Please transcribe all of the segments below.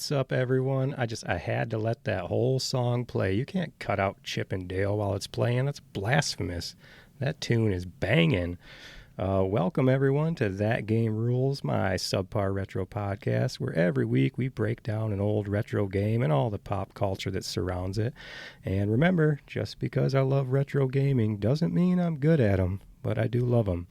What's up, everyone? I had to let that whole song play. You can't cut out Chip and Dale while it's playing. That's blasphemous. That tune is banging. Welcome, everyone, to That Game Rules, my subpar retro podcast, where every week we break down an old retro game and all the pop culture that surrounds it. And remember, just because I love retro gaming doesn't mean I'm good at them, but I do love them.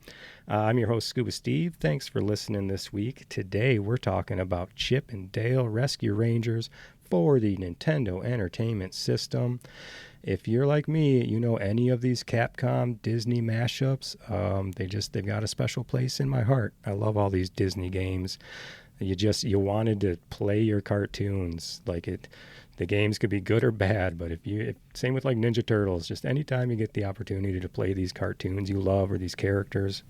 I'm your host, Scuba Steve. Thanks for listening this week. Today, we're talking about Chip and Dale Rescue Rangers for the Nintendo Entertainment System. If you're like me, you know any of these Capcom Disney mashups, they've got a special place in my heart. I love all these Disney games. You wanted to play your cartoons. The games could be good or bad, but same with like Ninja Turtles, just anytime you get the opportunity to play these cartoons you love or these characters,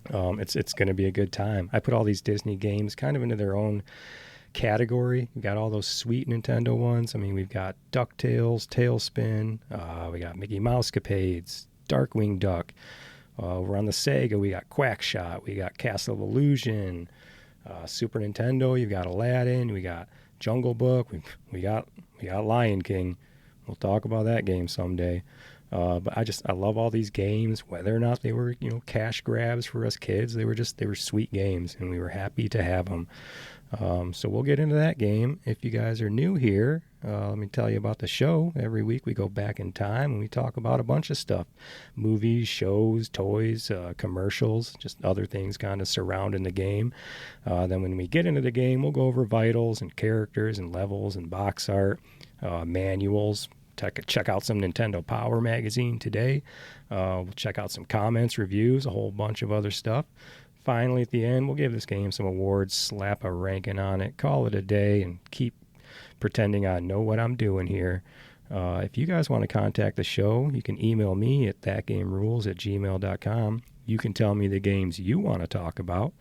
it's going to be a good time. I put all these Disney games kind of into their own category. We've got all those sweet Nintendo ones. I mean, we've got DuckTales, Tailspin, we got Mickey Mousecapades, Darkwing Duck. We're on the Sega, we got Quackshot, we got Castle of Illusion. Super Nintendo, you've got Aladdin, we got Jungle Book, we got Lion King. We'll talk about that game someday. But I love all these games, whether or not they were, cash grabs for us kids. They were sweet games, and we were happy to have them. So we'll get into that game. If you guys are new here, let me tell you about the show. Every week we go back in time and we talk about a bunch of stuff. Movies, shows, toys, commercials, just other things kind of surrounding the game. Then when we get into the game, we'll go over vitals and characters and levels and box art, manuals. Check out some Nintendo Power magazine today. We'll check out some comments, reviews, a whole bunch of other stuff. Finally, at the end, we'll give this game some awards, slap a ranking on it, call it a day, and keep pretending I know what I'm doing here. If you guys want to contact the show, you can email me at thatgamerules@gmail.com. You can tell me the games you want to talk about,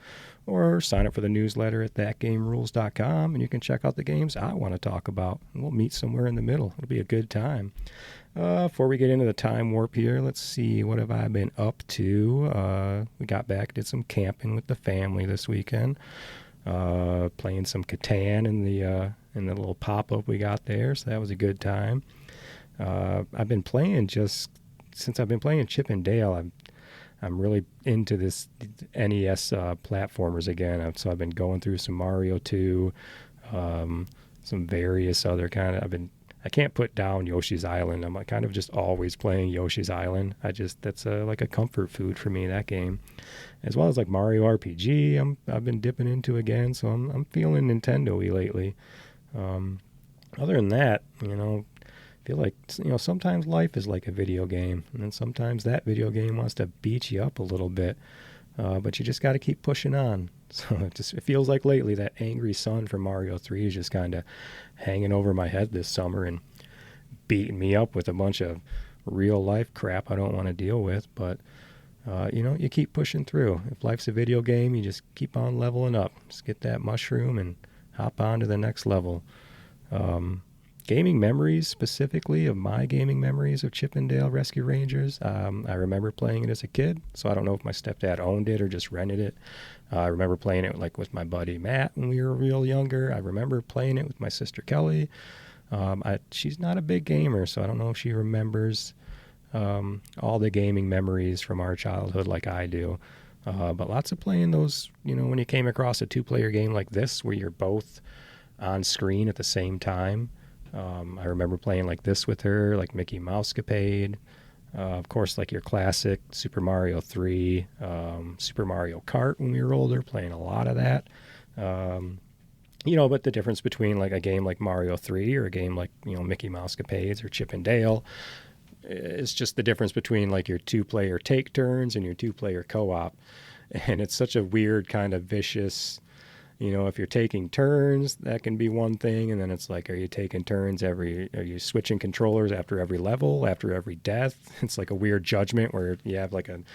or sign up for the newsletter at thatgamerules.com, and you can check out the games I want to talk about. And we'll meet somewhere in the middle. It'll be a good time. Before we get into the time warp here, let's see, what have I been up to? We got back, did some camping with the family this weekend, playing some Catan in the little pop-up we got there, so that was a good time. I've been playing since I've been playing Chip and Dale, I'm really into this NES platformers again. So I've been going through some Mario 2, some various other kind of. I can't put down Yoshi's Island. I'm kind of just always playing Yoshi's Island. That's like a comfort food for me, that game, as well as like Mario RPG. I've been dipping into again, so I'm feeling Nintendo-y lately. Other than that, I feel like, sometimes life is like a video game, and then sometimes that video game wants to beat you up a little bit, but you just got to keep pushing on. So it feels like lately that angry sun from Mario 3 is just kind of hanging over my head this summer and beating me up with a bunch of real life crap I don't want to deal with. But, you keep pushing through. If life's a video game, you just keep on leveling up. Just get that mushroom and hop on to the next level. Gaming memories, specifically of my gaming memories of Chip and Dale Rescue Rangers. I remember playing it as a kid, so I don't know if my stepdad owned it or just rented it. I remember playing it with my buddy Matt when we were real younger. I remember playing it with my sister Kelly. She's not a big gamer, so I don't know if she remembers all the gaming memories from our childhood like I do. But lots of playing those, when you came across a two-player game like this where you're both on screen at the same time. I remember playing like this with her, like Mickey Mousecapade. Of course, like your classic Super Mario 3, Super Mario Kart when we were older, playing a lot of that. But the difference between like a game like Mario 3 or a game like, Mickey Mousecapades or Chip and Dale is just the difference between like your two-player take turns and your two-player co-op. And it's such a weird kind of vicious... if you're taking turns, that can be one thing. And then it's like, are you taking turns are you switching controllers after every level, after every death? It's like a weird judgment where you have like an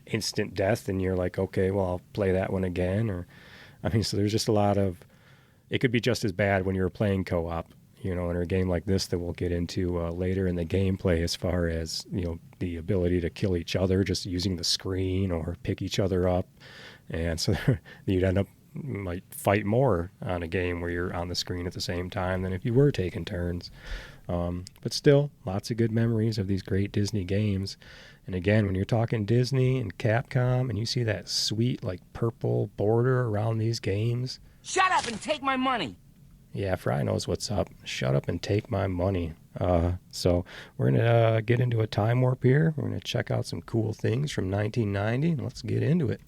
instant death and you're like, okay, well, I'll play that one again. So there's just a lot of, it could be just as bad when you're playing co-op, in a game like this that we'll get into later in the gameplay as far as, the ability to kill each other just using the screen or pick each other up. And so you'd end up might fight more on a game where you're on the screen at the same time than if you were taking turns. But still, lots of good memories of these great Disney games. And again, when you're talking Disney and Capcom and you see that sweet, like, purple border around these games. Shut up and take my money. Yeah, Fry knows what's up. Shut up and take my money. So we're going to get into a time warp here. We're going to check out some cool things from 1990, and let's get into it.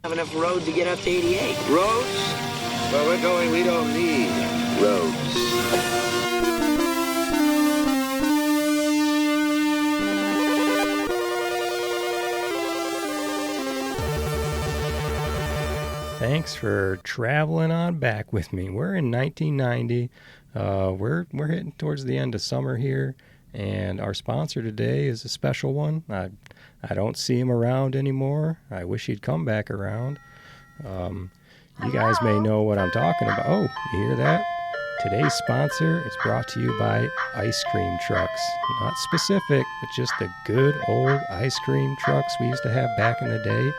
Have enough road to get up to 88. Roads? Where we're going, we don't need roads. Thanks for traveling on back with me. We're in 1990. We're hitting towards the end of summer here, and our sponsor today is a special one. I don't see him around anymore. I wish he'd come back around. You guys may know what I'm talking about. Oh, you hear that? Today's sponsor is brought to you by ice cream trucks. Not specific, but just the good old ice cream trucks we used to have back in the day.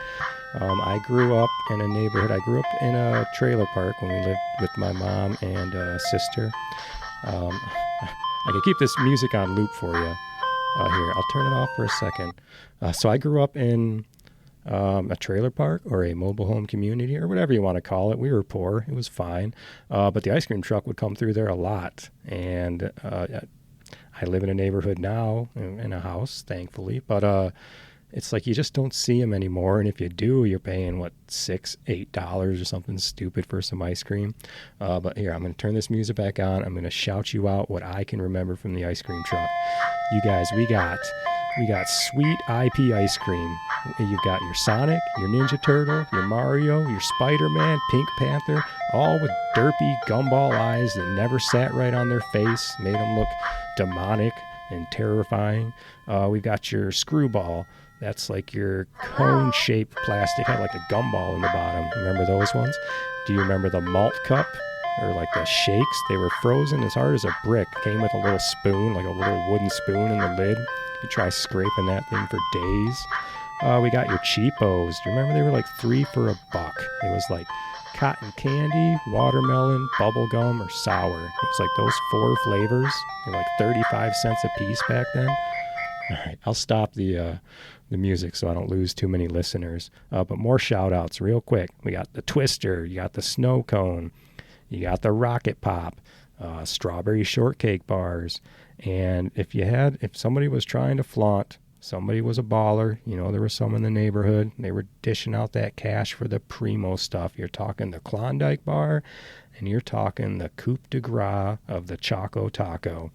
I grew up in a neighborhood. I grew up in a trailer park when we lived with my mom and sister. I can keep this music on loop for you. Here, I'll turn it off for a second. So I grew up in a trailer park or a mobile home community or whatever you want to call it. We were poor. It was fine. But the ice cream truck would come through there a lot. And I live in a neighborhood now, in a house, thankfully. But it's like you just don't see them anymore. And if you do, you're paying, $6, $8 or something stupid for some ice cream. But here, I'm going to turn this music back on. I'm going to shout you out what I can remember from the ice cream truck. You guys, we got sweet IP ice cream. You've got your Sonic, your Ninja Turtle, your Mario, your Spider-Man, Pink Panther, all with derpy gumball eyes that never sat right on their face, made them look demonic and terrifying. We've got your Screwball. That's like your cone-shaped plastic, had like a gumball in the bottom. Remember those ones? Do you remember the Malt Cup? Or like the shakes? They were frozen as hard as a brick. Came with a little spoon, like a little wooden spoon in the lid. You try scraping that thing for days. We got your Cheapos. Do you remember they were like $3 for $1? It was like cotton candy, watermelon, bubble gum, or sour. It was like those 4 flavors. They were like 35 cents a piece back then. All right, I'll stop the music so I don't lose too many listeners. But more shout-outs real quick. We got the Twister. You got the Snow Cone. You got the Rocket Pop. Strawberry shortcake bars. And if somebody was trying to flaunt, somebody was a baller, there was some in the neighborhood, they were dishing out that cash for the primo stuff. You're talking the Klondike bar, and you're talking the coup de grace of the Choco Taco.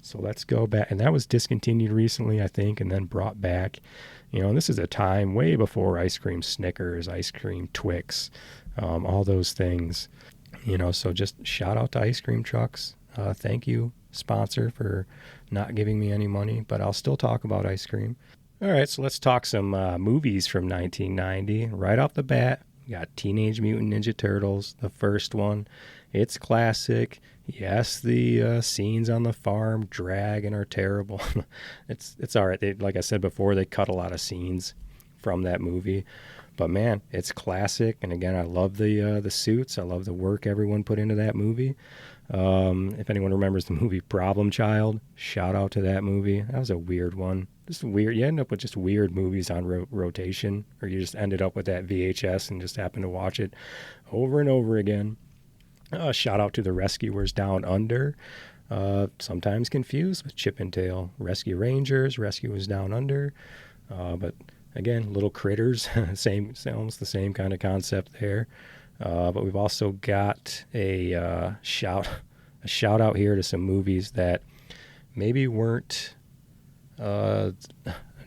So let's go back. And that was discontinued recently, I think, and then brought back. And this is a time way before ice cream Snickers, ice cream Twix, all those things. So just shout out to ice cream trucks. Thank you, sponsor, for not giving me any money, but I'll still talk about ice cream. All right, so let's talk some movies from 1990. Right off the bat, we got Teenage Mutant Ninja Turtles, the first one. It's classic. Yes, the scenes on the farm drag and are terrible. It's all right. Like I said before, they cut a lot of scenes from that movie. But man, it's classic. And again, I love the suits. I love the work everyone put into that movie. If anyone remembers the movie Problem Child, shout out to that movie. That was a weird one. Just weird. You end up with just weird movies on rotation, or you just ended up with that VHS and just happened to watch it over and over again. Shout out to the Rescuers Down Under. Sometimes confused with Chip and Dale Rescue Rangers, Rescuers Down Under. But again, little critters, almost the same kind of concept there. But we've also got a shout out here to some movies that maybe weren't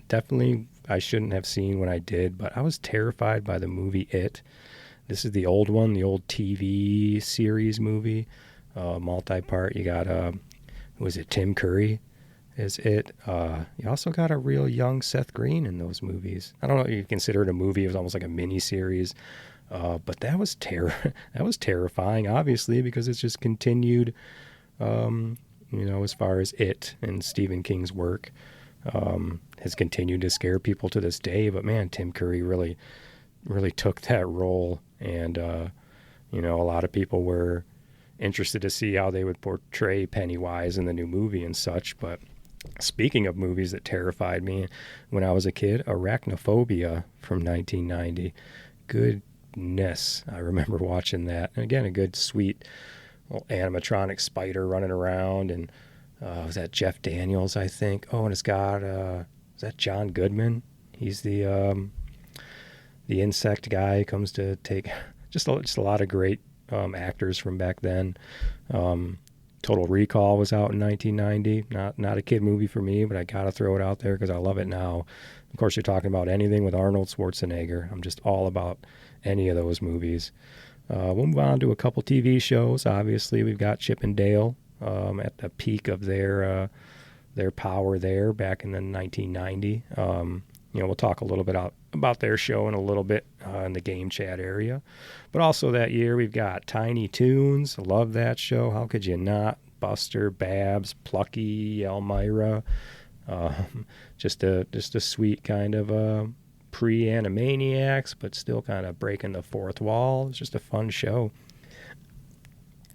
definitely I shouldn't have seen when I did, but I was terrified by the movie It. This is the old one, the old TV series movie, multi-part. You got who is it? Tim Curry is it. You also got a real young Seth Green in those movies. I don't know if you consider it a movie. It was almost like a mini series. But that was terrifying, obviously, because it's just continued, as far as It and Stephen King's work has continued to scare people to this day. But man, Tim Curry really took that role, and You know, a lot of people were interested to see how they would portray Pennywise in the new movie and such. But speaking of movies that terrified me when I was a kid, Arachnophobia from 1990. Goodness, I remember watching that. And again, a good, sweet little animatronic spider running around. And was that Jeff Daniels, I think? Oh, and it's got, is that John Goodman? He's the insect guy who comes to take just a lot of great actors from back then. Total Recall was out in 1990. Not a kid movie for me, but I gotta throw it out there because I love it now. Of course, you're talking about anything with Arnold Schwarzenegger. I'm just all about any of those movies. We'll move on to a couple TV shows. Obviously, we've got Chip and Dale at the peak of their power there back in the 1990. We'll talk a little bit about their show in a little bit in the game chat area. But also that year, we've got Tiny Toons. Love that show. How could you not? Buster, Babs, Plucky, Elmira. Just a sweet kind of pre-Animaniacs, but still kind of breaking the fourth wall. It's just a fun show.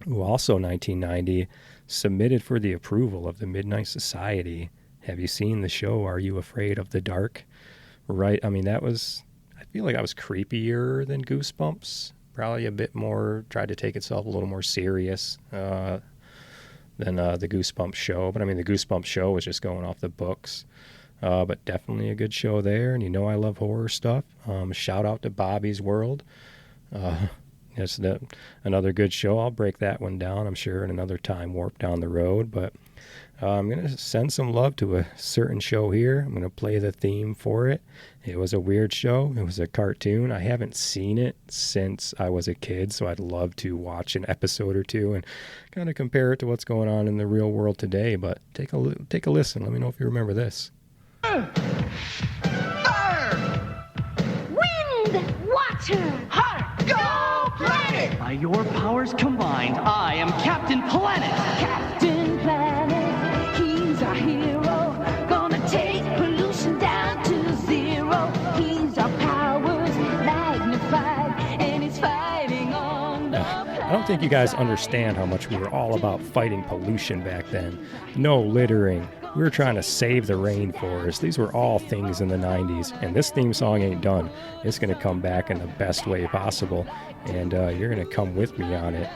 Ooh, also 1990, submitted for the approval of the Midnight Society. Have you seen the show Are You Afraid of the Dark? Right, I mean, I feel like that was creepier than Goosebumps. Probably a bit more, tried to take itself a little more serious than the Goosebumps show. But I mean, the Goosebumps show was just going off the books. But definitely a good show there. And you know I love horror stuff. Shout out to Bobby's World. It's another good show. I'll break that one down, I'm sure, in another time warp down the road. But I'm going to send some love to a certain show here. I'm going to play the theme for it. It was a weird show. It was a cartoon. I haven't seen it since I was a kid, so I'd love to watch an episode or two and kind of compare it to what's going on in the real world today. But take a listen. Let me know if you remember this. Fire! Wind! Water! Heart! Go Planet! By your powers combined, I am Captain Planet! Captain Planet, he's our hero. Gonna take pollution down to zero. He's our powers magnified, and he's fighting on the planet. I don't think you guys understand how much we were all about fighting pollution back then. No littering. We were trying to save the rainforest. These were all things in the 90s. And this theme song ain't done. It's going to come back in the best way possible. And you're going to come with me on it.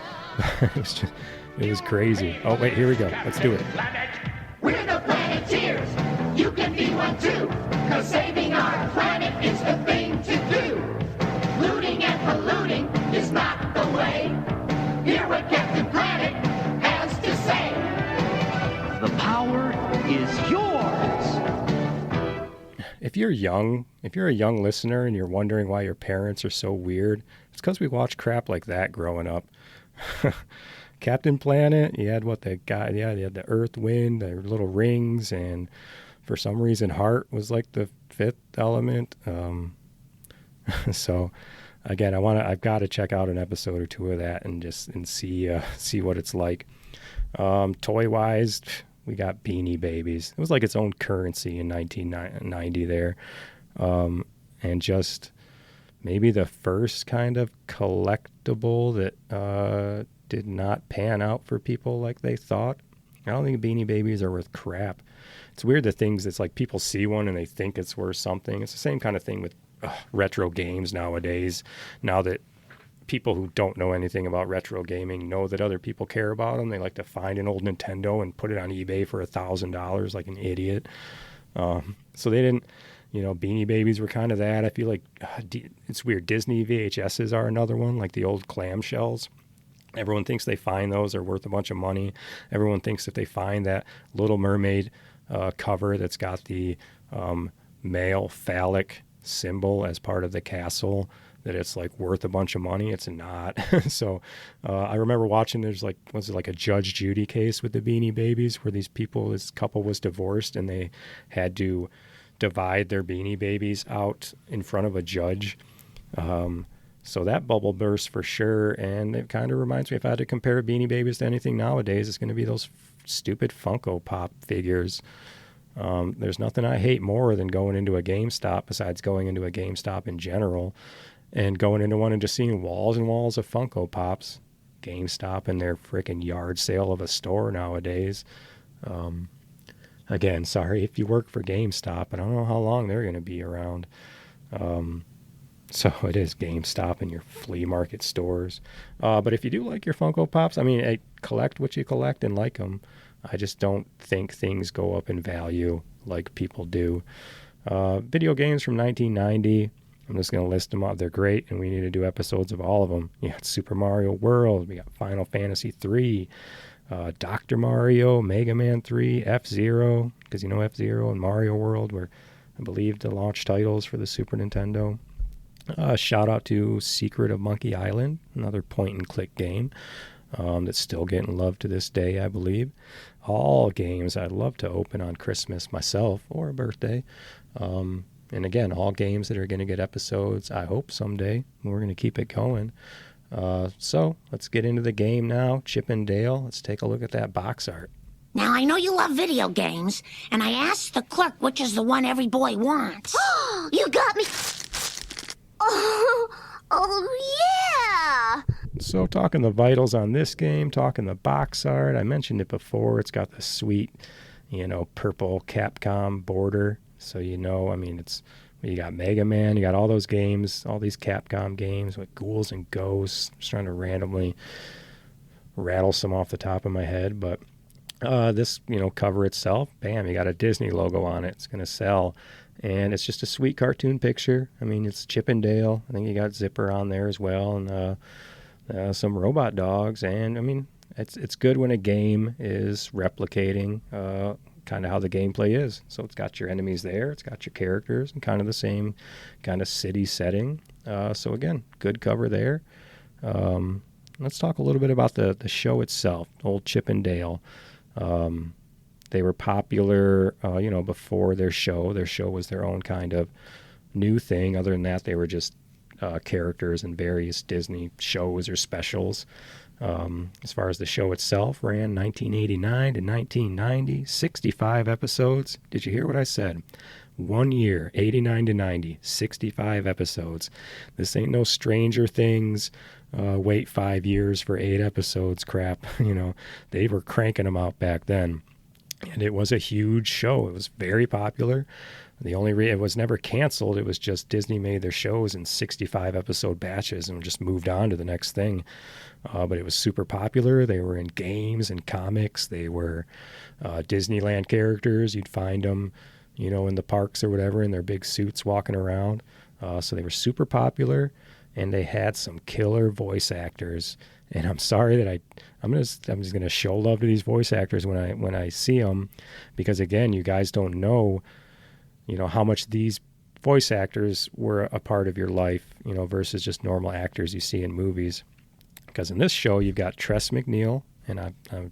It was crazy. Oh, wait, here we go. Let's do it. We're the Planeteers. You can be one too. Cause saving our planet is the thing to do. Looting and polluting is not the way. Hear what Captain Planet has to say. The power is yours. If you're a young listener and you're wondering why your parents are so weird, it's because we watched crap like that growing up. Captain Planet, you had you had the Earth, Wind, the little rings, and for some reason Heart was like the fifth element. So again, I've got to check out an episode or two of that and see what it's like. Toy wise, we got Beanie Babies. It was like its own currency in 1990 there. And just maybe the first kind of collectible that did not pan out for people like they thought. I don't think Beanie Babies are worth crap. It's weird, the things that's like people see one and they think it's worth something. It's the same kind of thing with retro games nowadays. Now that people who don't know anything about retro gaming know that other people care about them, they like to find an old Nintendo and put it on eBay for $1,000 like an idiot. So they didn't, Beanie Babies were kind of that. I feel like it's weird. Disney VHSs are another one, like the old clamshells. Everyone thinks they find those are worth a bunch of money. Everyone thinks if they find that Little Mermaid cover that's got the male phallic symbol as part of the castle, that it's like worth a bunch of money. It's not. So I remember watching, was it like a Judge Judy case with the Beanie Babies where this couple was divorced and they had to divide their Beanie Babies out in front of a judge. So that bubble burst for sure. And it kind of reminds me, if I had to compare Beanie Babies to anything nowadays, it's going to be those stupid Funko Pop figures. There's nothing I hate more than going into a GameStop, besides going into a GameStop in general, and going into one and just seeing walls and walls of Funko Pops. GameStop and their freaking yard sale of a store nowadays. Again, sorry if you work for GameStop. I don't know how long they're going to be around. So it is GameStop and your flea market stores. But if you do like your Funko Pops, I mean, collect what you collect and like them. I just don't think things go up in value like people do. Video games from 1990. I'm just going to list them up. They're great, and we need to do episodes of all of them. You got Super Mario World. We got Final Fantasy 3, Dr. Mario, Mega Man 3, F-Zero, because you know F-Zero and Mario World were, I believe, the launch titles for the Super Nintendo. Shout out to Secret of Monkey Island, another point-and-click game that's still getting love to this day, I believe. All games I'd love to open on Christmas myself or a birthday. And again, all games that are going to get episodes, I hope someday. We're going to keep it going. So let's get into the game now. Chip and Dale, let's take a look at that box art. Now, I know you love video games, and I asked the clerk which is the one every boy wants. You got me. Oh, yeah. So talking the vitals on this game, talking the box art. I mentioned it before. It's got the sweet, purple Capcom border. So, I mean, you got Mega Man, you got all those games, all these Capcom games with ghouls and ghosts. I'm just trying to randomly rattle some off the top of my head. But this, cover itself, bam, you got a Disney logo on it. It's going to sell. And it's just a sweet cartoon picture. I mean, it's Chip and Dale. I think you got Zipper on there as well. And some robot dogs. And, I mean, it's good when a game is replicating kind of how the gameplay is. So it's got your enemies there, it's got your characters, and kind of the same kind of city setting. So again, good cover there. Let's talk a little bit about the show itself, old Chip and Dale. They were popular, before their show. Their show was their own kind of new thing. Other than that, they were just characters in various Disney shows or specials. As far as the show itself, ran 1989 to 1990, 65 episodes. Did you hear what I said? 1 year, 89 to 90, 65 episodes. This ain't no Stranger Things, wait 5 years for 8 episodes crap. They were cranking them out back then. And it was a huge show. It was very popular. The only it was never canceled. It was just Disney made their shows in 65 episode batches and just moved on to the next thing. But it was super popular. They were in games and comics. They were Disneyland characters. You'd find them, in the parks or whatever in their big suits walking around. So they were super popular, and they had some killer voice actors. And I'm sorry that I'm just gonna show love to these voice actors when I see them, because again, you guys don't know, how much these voice actors were a part of your life, versus just normal actors you see in movies. Because in this show, you've got Tress MacNeille, and I'm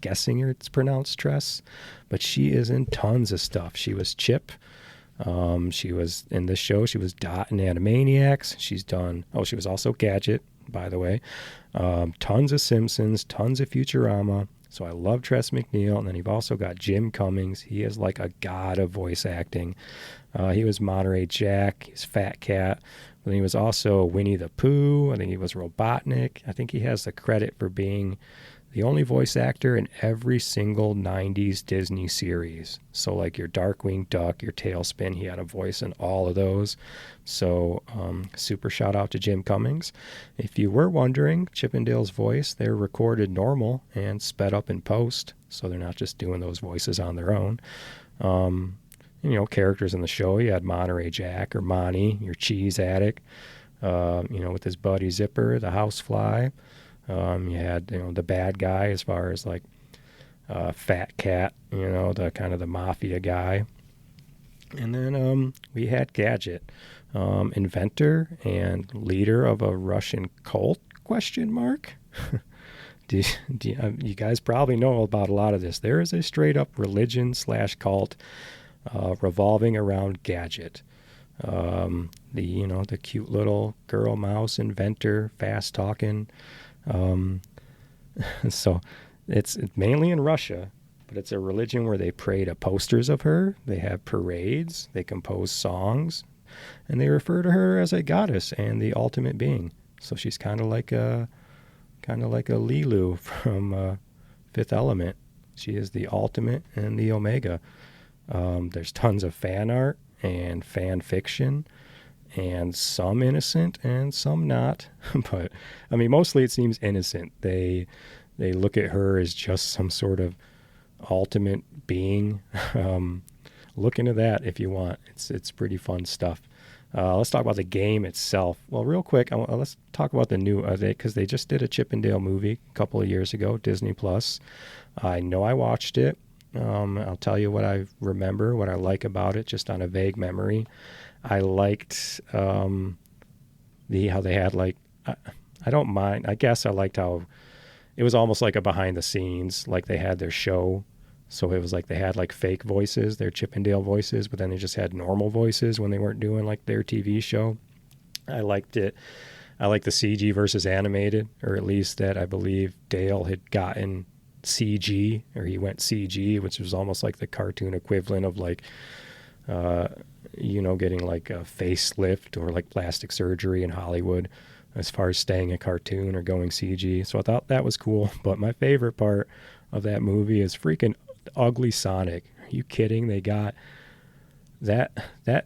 guessing it's pronounced Tress, but she is in tons of stuff. She was Chip. She was in this show. She was Dot in Animaniacs. She was also Gadget, by the way. Tons of Simpsons, tons of Futurama. So I love Tress MacNeille. And then you've also got Jim Cummings. He is like a god of voice acting. He was Monterey Jack. He's Fat Cat. And he was also Winnie the Pooh. I think he was Robotnik. I think he has the credit for being the only voice actor in every single 90s Disney series. So like your Darkwing Duck, your Tailspin, he had a voice in all of those. So super shout out to Jim Cummings. If you were wondering, Chip and Dale's voice, they're recorded normal and sped up in post. So they're not just doing those voices on their own. Characters in the show, you had Monterey Jack or Monty, your cheese addict, with his buddy Zipper, the housefly. You had, the bad guy as far as like Fat Cat, the kind of the mafia guy. And then we had Gadget, inventor and leader of a Russian cult, ? You guys probably know about a lot of this. There is a straight up religion/cult revolving around Gadget. The cute little girl mouse inventor, fast talking. So it's mainly in Russia, but it's a religion where they pray to posters of her. They have parades. They compose songs. and they refer to her as a goddess and the ultimate being. So she's kind of like a Lilu from Fifth Element. She is the ultimate and the omega. There's tons of fan art and fan fiction, and some innocent and some not. But I mean, mostly it seems innocent. They look at her as just some sort of ultimate being. Look into that if you want. It's pretty fun stuff. Let's talk about the game itself. Well, real quick, let's talk about the new, because they just did a Chip and Dale movie a couple of years ago, Disney Plus. I know I watched it. I'll tell you what I remember, what I like about it, just on a vague memory. I liked how they had like, I don't mind. I guess I liked how it was almost like a behind the scenes, like they had their show. So it was like they had like fake voices, their Chip and Dale voices, but then they just had normal voices when they weren't doing like their TV show. I liked it. I like the CG versus animated, or at least that I believe Dale had gotten CG, or he went CG, which was almost like the cartoon equivalent of like, getting like a facelift or like plastic surgery in Hollywood as far as staying a cartoon or going CG. So I thought that was cool. But my favorite part of that movie is freaking ugly Sonic. Are you kidding? They got that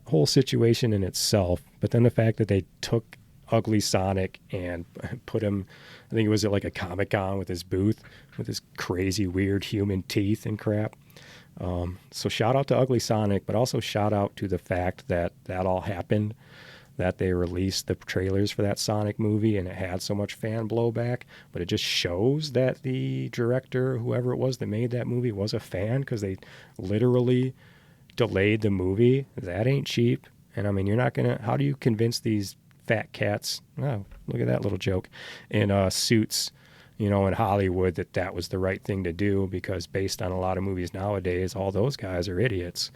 whole situation in itself, but then the fact that they took ugly Sonic and put him, I think it was at like a Comic-Con with his booth with his crazy weird human teeth and crap. So shout out to ugly Sonic, but also shout out to the fact that all happened, that they released the trailers for that Sonic movie and it had so much fan blowback, but it just shows that the director, whoever it was that made that movie, was a fan, because they literally delayed the movie. That ain't cheap. And I mean, you're not gonna, how do you convince these fat cats, oh, look at that little joke, in suits, in Hollywood, that was the right thing to do, because based on a lot of movies nowadays, all those guys are idiots.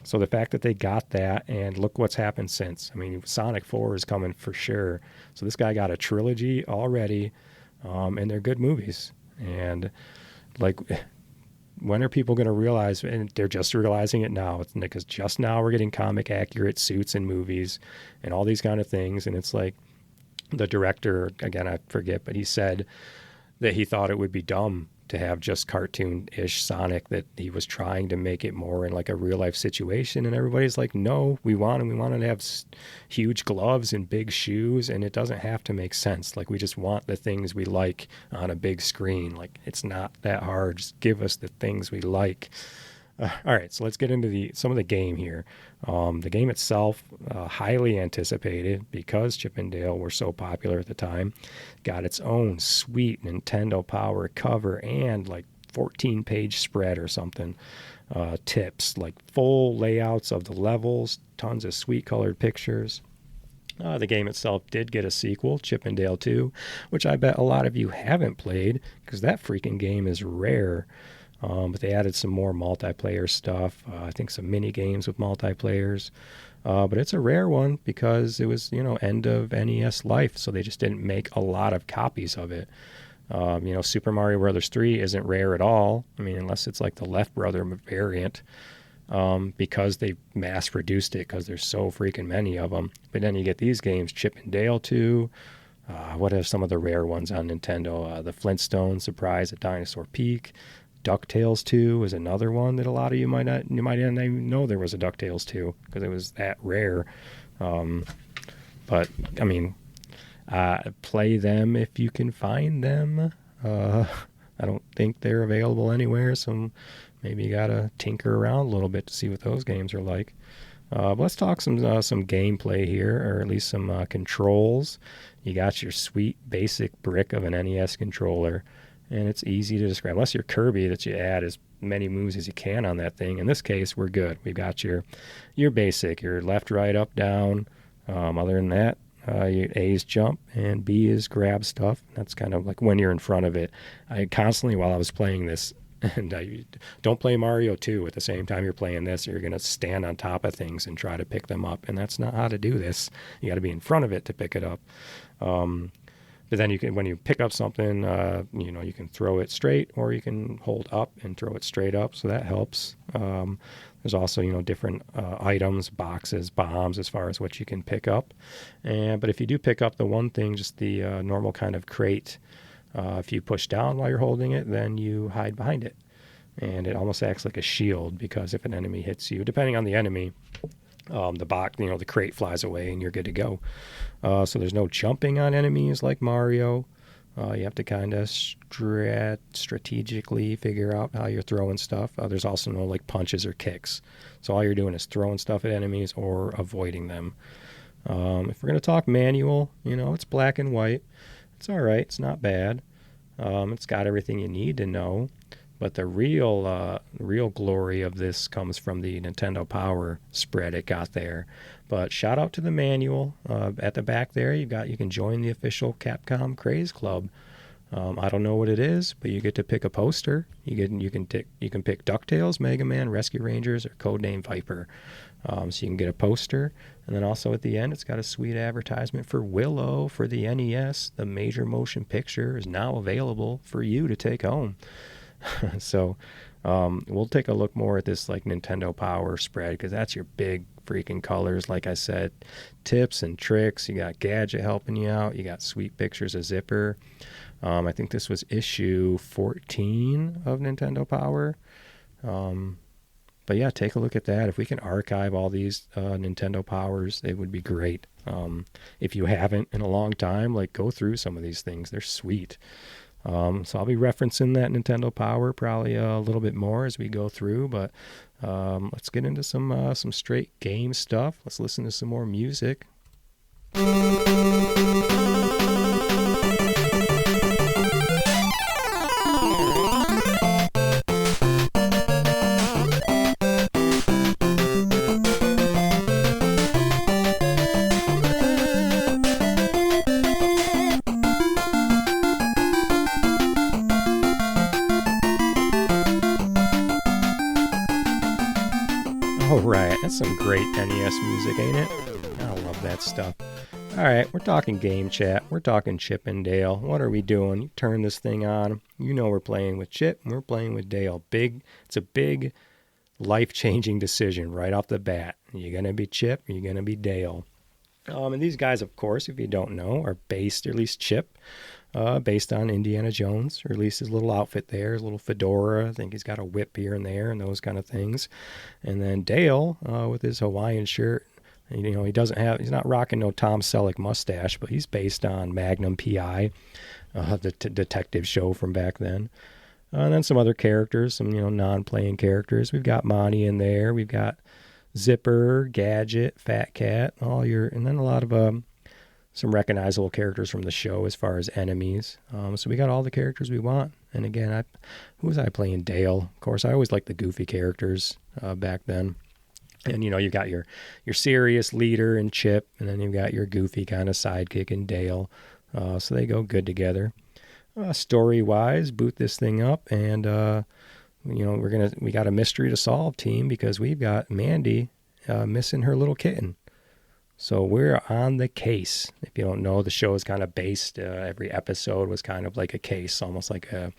So the fact that they got that, and look what's happened since. I mean, Sonic 4 is coming for sure. So this guy got a trilogy already, and they're good movies. And like, when are people going to realize, and they're just realizing it now, it's because just now we're getting comic accurate suits in movies and all these kind of things. And it's like the director, again, I forget, but he said that he thought it would be dumb to have just cartoon-ish Sonic, that he was trying to make it more in like a real-life situation, and everybody's like, no, we want him to have huge gloves and big shoes, and it doesn't have to make sense. Like, we just want the things we like on a big screen. Like, it's not that hard. Just give us the things we like. All right, so let's get into some of the game here. The game itself, highly anticipated because Chip and Dale were so popular at the time, got its own sweet Nintendo Power cover and like 14-page spread or something. Tips, like full layouts of the levels, tons of sweet colored pictures. The game itself did get a sequel, Chip and Dale 2, which I bet a lot of you haven't played because that freaking game is rare. But they added some more multiplayer stuff. I think some mini games with multiplayers. But it's a rare one because it was, end of NES life. So they just didn't make a lot of copies of it. Super Mario Brothers 3 isn't rare at all. I mean, unless it's like the Left Brother variant. Because they mass produced it because there's so freaking many of them. But then you get these games, Chip and Dale 2. What are some of the rare ones on Nintendo? The Flintstones Surprise at Dinosaur Peak. DuckTales 2 is another one that a lot of you might not even know there was a DuckTales 2 because it was that rare. But I mean, play them if you can find them. I don't think they're available anywhere, so maybe you gotta tinker around a little bit to see what those games are like. But let's talk some gameplay here, or at least some controls. You got your sweet basic brick of an NES controller. And it's easy to describe. Unless you're Kirby, that you add as many moves as you can on that thing. In this case, we're good. We've got your basic, your left, right, up, down. Other than that, A is jump and B is grab stuff. That's kind of like when you're in front of it. I constantly, while I was playing this, and don't play Mario 2 at the same time you're playing this, or you're going to stand on top of things and try to pick them up. And that's not how to do this. You got to be in front of it to pick it up. But then you can, when you pick up something, you can throw it straight, or you can hold up and throw it straight up. So that helps. There's also, different items, boxes, bombs, as far as what you can pick up. But if you do pick up the one thing, just the normal kind of crate, if you push down while you're holding it, then you hide behind it. And it almost acts like a shield, because if an enemy hits you, depending on the enemy, the box, the crate flies away and you're good to go. So there's no jumping on enemies like Mario. You have to kind of strategically figure out how you're throwing stuff. There's also no like punches or kicks. So all you're doing is throwing stuff at enemies or avoiding them. If we're going to talk manual, it's black and white. It's all right. It's not bad. It's got everything you need to know. But the real glory of this comes from the Nintendo Power spread it got there. But shout out to the manual. At the back there, you can join the official Capcom Craze Club. I don't know what it is, but you get to pick a poster. You can pick DuckTales, Mega Man, Rescue Rangers, or Codename Viper. So you can get a poster. And then also at the end, it's got a sweet advertisement for Willow for the NES. The major motion picture is now available for you to take home. So we'll take a look more at this like Nintendo Power spread, because that's your big freaking colors. Like I said, tips and tricks. You got Gadget helping you out. You got sweet pictures of Zipper. I think this was issue 14 of Nintendo Power. But yeah, take a look at that. If we can archive all these Nintendo Powers, it would be great. If you haven't in a long time, like, go through some of these things. They're sweet. So I'll be referencing that Nintendo Power probably a little bit more as we go through, but let's get into some straight game stuff. Let's listen to some more music. All right, that's some great NES music, ain't it? I love that stuff. All right, we're talking game chat. We're talking Chip and Dale. What are we doing? You turn this thing on. We're playing with Chip and we're playing with Dale. It's a big, life-changing decision right off the bat. Are you going to be Chip or are you going to be Dale? And these guys, of course, if you don't know, are based, or at least Chip, based on Indiana Jones, or at least his little outfit there, his little fedora. I think he's got a whip here and there and those kind of things. And then Dale, with his Hawaiian shirt, he's not rocking no Tom Selleck mustache, but he's based on Magnum P.I., the detective show from back then. And then some other characters, some, non-playing characters. We've got Monty in there. We've got Zipper, Gadget, Fat Cat, and then a lot of some recognizable characters from the show as far as enemies. So we got all the characters we want. And again, who was I playing? Dale. Of course, I always liked the goofy characters back then. And, you got your serious leader in Chip, and then you've got your goofy kind of sidekick in Dale. So they go good together. Story-wise, boot this thing up, and we got a mystery to solve, team, because we've got Mandy missing her little kitten. So we're on the case. If you don't know, the show is kind of based, every episode was kind of like a case, almost like a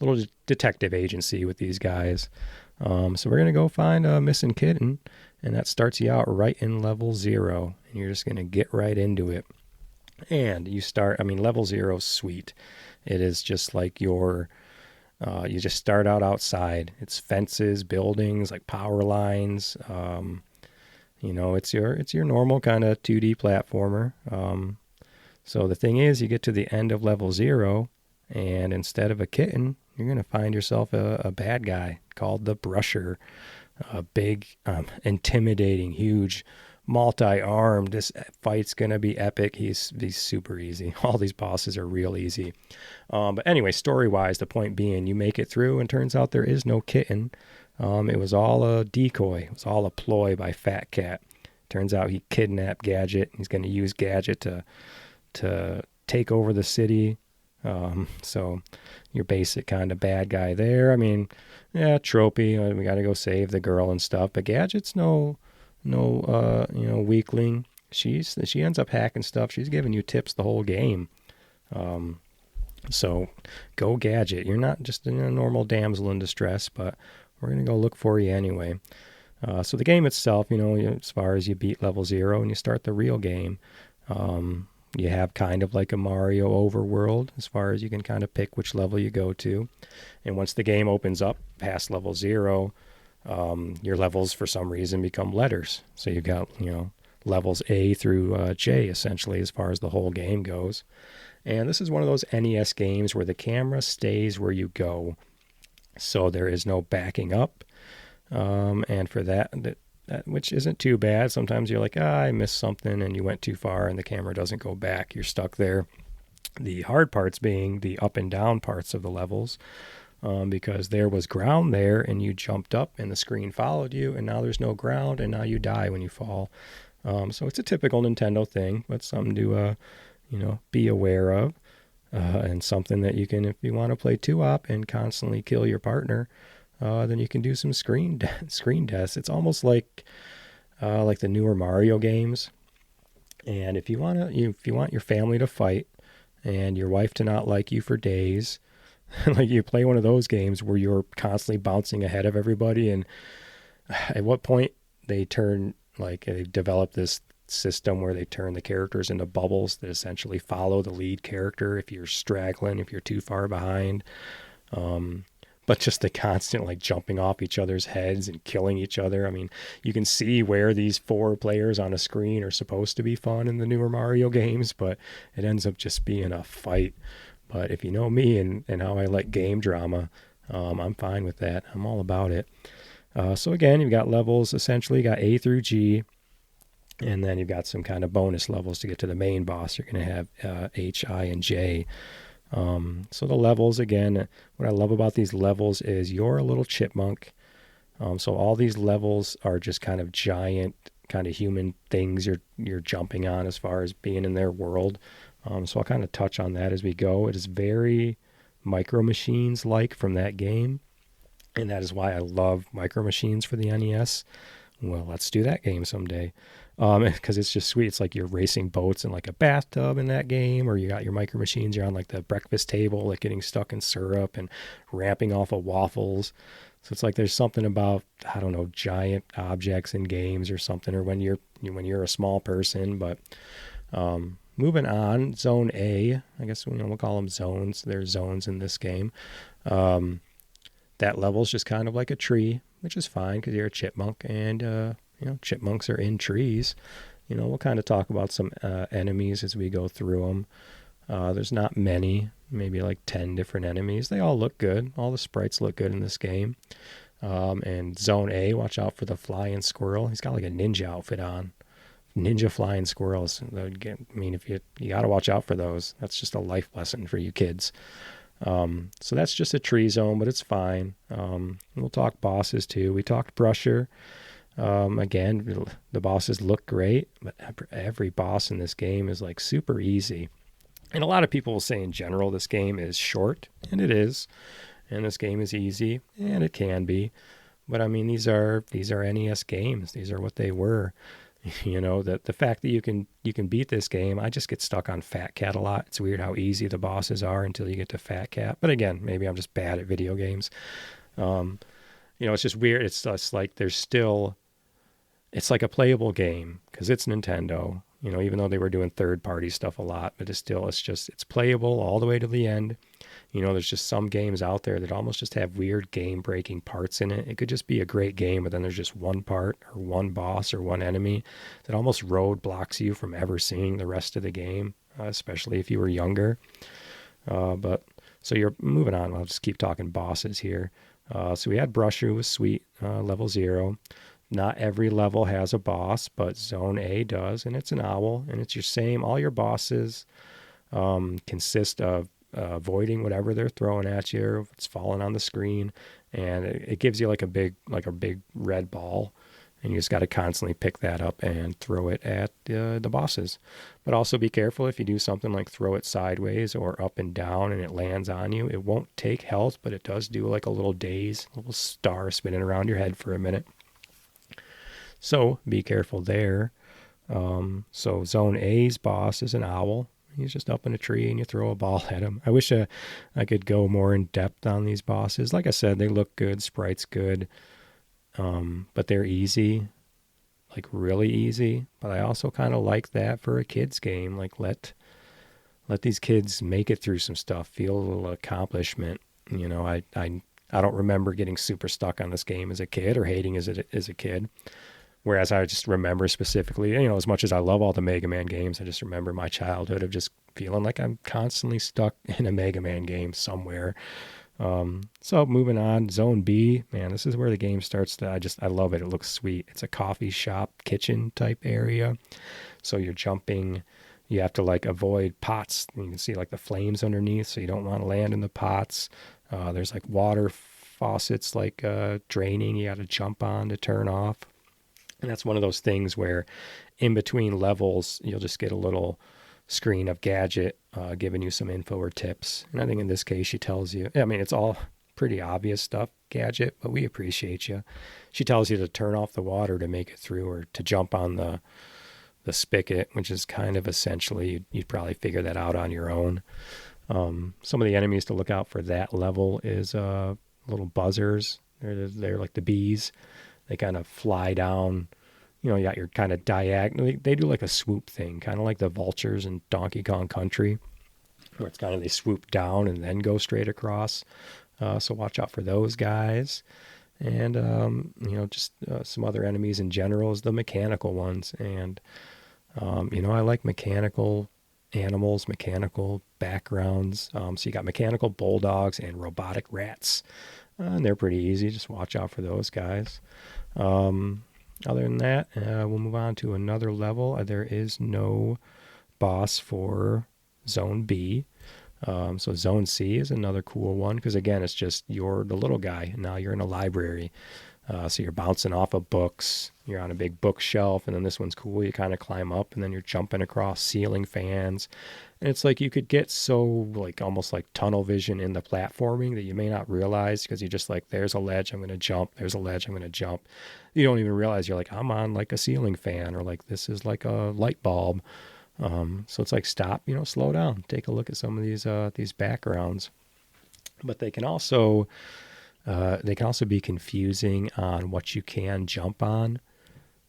little detective agency with these guys. So we're going to go find a missing kitten, and that starts you out right in level 0, and you're just going to get right into it. And level 0 is sweet. It is just like you just start out outside. It's fences, buildings, like power lines. It's your normal kind of 2D platformer. So the thing is, you get to the end of level 0, and instead of a kitten, you're going to find yourself a bad guy called the Brusher. A big, intimidating, huge, multi-armed. This fight's going to be epic. He's super easy. All these bosses are real easy. But anyway, story-wise, the point being, you make it through, and turns out there is no kitten. It was all a decoy. It was all a ploy by Fat Cat. Turns out he kidnapped Gadget. He's going to use Gadget to take over the city. So your basic kind of bad guy there. Tropey. We got to go save the girl and stuff. But Gadget's no weakling. She ends up hacking stuff. She's giving you tips the whole game. So go Gadget. You're not just a normal damsel in distress, but we're going to go look for you anyway. So the game itself, as far as you beat level 0 and you start the real game, you have kind of like a Mario overworld as far as you can kind of pick which level you go to. And once the game opens up past level 0, your levels for some reason become letters. So you've got, levels A through J essentially as far as the whole game goes. And this is one of those NES games where the camera stays where you go. So there is no backing up. And for that, which isn't too bad. Sometimes you're like, I missed something and you went too far and the camera doesn't go back. You're stuck there. The hard parts being the up and down parts of the levels, because there was ground there and you jumped up and the screen followed you and now there's no ground and now you die when you fall. So it's a typical Nintendo thing, but something to, be aware of, and something that you can, if you want to play 2-op and constantly kill your partner, then you can do some screen deaths. It's almost like the newer Mario games. And if you want your family to fight and your wife to not like you for days, like you play one of those games where you're constantly bouncing ahead of everybody, and at what point they develop this system where they turn the characters into bubbles that essentially follow the lead character if you're straggling, if you're too far behind. But just the constant jumping off each other's heads and killing each other. I mean, you can see where these 4 players on a screen are supposed to be fun in the newer Mario games, but it ends up just being a fight. But if you know me and how I like game drama, I'm fine with that. I'm all about it. So again, you've got levels, essentially you got A through G, and then you've got some kind of bonus levels to get to the main boss. You're going to have H, I, and J. So the levels, again, what I love about these levels is you're a little chipmunk. So all these levels are just kind of giant, kind of human things you're jumping on as far as being in their world. So I'll kind of touch on that as we go. It is very Micro Machines-like from that game, and that is why I love Micro Machines for the NES. Well, let's do that game someday. Because it's just sweet. It's like you're racing boats in like a bathtub in that game, or you got your Micro Machines, you're on like the breakfast table, getting stuck in syrup and ramping off of waffles. So it's like there's something about, I don't know, giant objects in games or something, or when you're a small person. But moving on, Zone A, I guess we'll call them zones. There's zones in this game. That level's just kind of like a tree, which is fine because you're a chipmunk, and chipmunks are in trees. We'll kind of talk about some enemies as we go through them. There's not many, maybe like 10 different enemies. They all look good. All the sprites look good in this game. And Zone A, watch out for the flying squirrel. He's got like a ninja outfit on. Ninja flying squirrels. If you got to watch out for those. That's just a life lesson for you kids. So that's just a tree zone, but it's fine. We'll talk bosses too. We talked Brusher. Again, the bosses look great, but every boss in this game is like super easy. And a lot of people will say in general this game is short, and it is. And this game is easy, and it can be. But I mean, these are NES games. These are what they were. The fact that you can beat this game, I just get stuck on Fat Cat a lot. It's weird how easy the bosses are until you get to Fat Cat. But again, maybe I'm just bad at video games. It's just weird. It's just like it's like a playable game because it's Nintendo. Even though they were doing third-party stuff a lot, but it's playable all the way to the end. There's just some games out there that almost just have weird game-breaking parts in it. It could just be a great game, but then there's just one part or one boss or one enemy that almost roadblocks you from ever seeing the rest of the game, especially if you were younger. So you're moving on. I'll just keep talking bosses here. So we had Brusher, who was sweet, level 0. Not every level has a boss, but Zone A does, and it's an owl, and it's your same. All your bosses consist of avoiding whatever they're throwing at you, or if it's falling on the screen, and it gives you like a big red ball, and you just got to constantly pick that up and throw it at the bosses. But also be careful if you do something like throw it sideways or up and down and it lands on you. It won't take health, but it does do like a little daze, a little star spinning around your head for a minute. So be careful there. So Zone A's boss is an owl. He's just up in a tree and you throw a ball at him. I wish I could go more in depth on these bosses. Like I said, they look good, sprites good. but they're easy, like really easy. But I also kind of like that for a kid's game. Like let these kids make it through some stuff, feel a little accomplishment. You know, I don't remember getting super stuck on this game as a kid or hating as a kid. Whereas I just remember specifically, you know, as much as I love all the Mega Man games, I just remember my childhood of just feeling like I'm constantly stuck in a Mega Man game somewhere. So moving on, Zone B, man, this is where the game starts to, I love it. It looks sweet. It's a coffee shop, kitchen type area. So you're jumping, you have to like avoid pots. You can see like the flames underneath, so you don't want to land in the pots. There's like water faucets like draining, you got to jump on to turn off. And that's one of those things where in between levels, you'll just get a little screen of Gadget giving you some info or tips. And I think in this case, she tells you, I mean, it's all pretty obvious stuff, Gadget, but we appreciate you. She tells you to turn off the water to make it through, or to jump on the spigot, which is kind of essentially, you'd probably figure that out on your own. Some of the enemies to look out for that level is little buzzers. They're like the bees. They kind of fly down. You know, you got your kind of diagonal. They do like a swoop thing, kind of like the vultures in Donkey Kong Country, where it's kind of they swoop down and then go straight across. So watch out for those guys. And, you know, just some other enemies in general is the mechanical ones. And, you know, I like mechanical animals, mechanical backgrounds. So you got mechanical bulldogs and robotic rats. And they're pretty easy. Just watch out for those guys. Other than that, we'll move on to another level. There is no boss for Zone B. So Zone C is another cool one because, again, it's just you're the little guy. Now you're in a library. So you're bouncing off of books. You're on a big bookshelf, and then this one's cool. You kind of climb up, and then you're jumping across ceiling fans. And it's like you could get so like almost like tunnel vision in the platforming that you may not realize because you're just like, there's a ledge, I'm going to jump. There's a ledge, I'm going to jump. You don't even realize you're like, I'm on like a ceiling fan, or like this is like a light bulb. So it's like, stop, you know, slow down. Take a look at some of these backgrounds. But they can also be confusing on what you can jump on,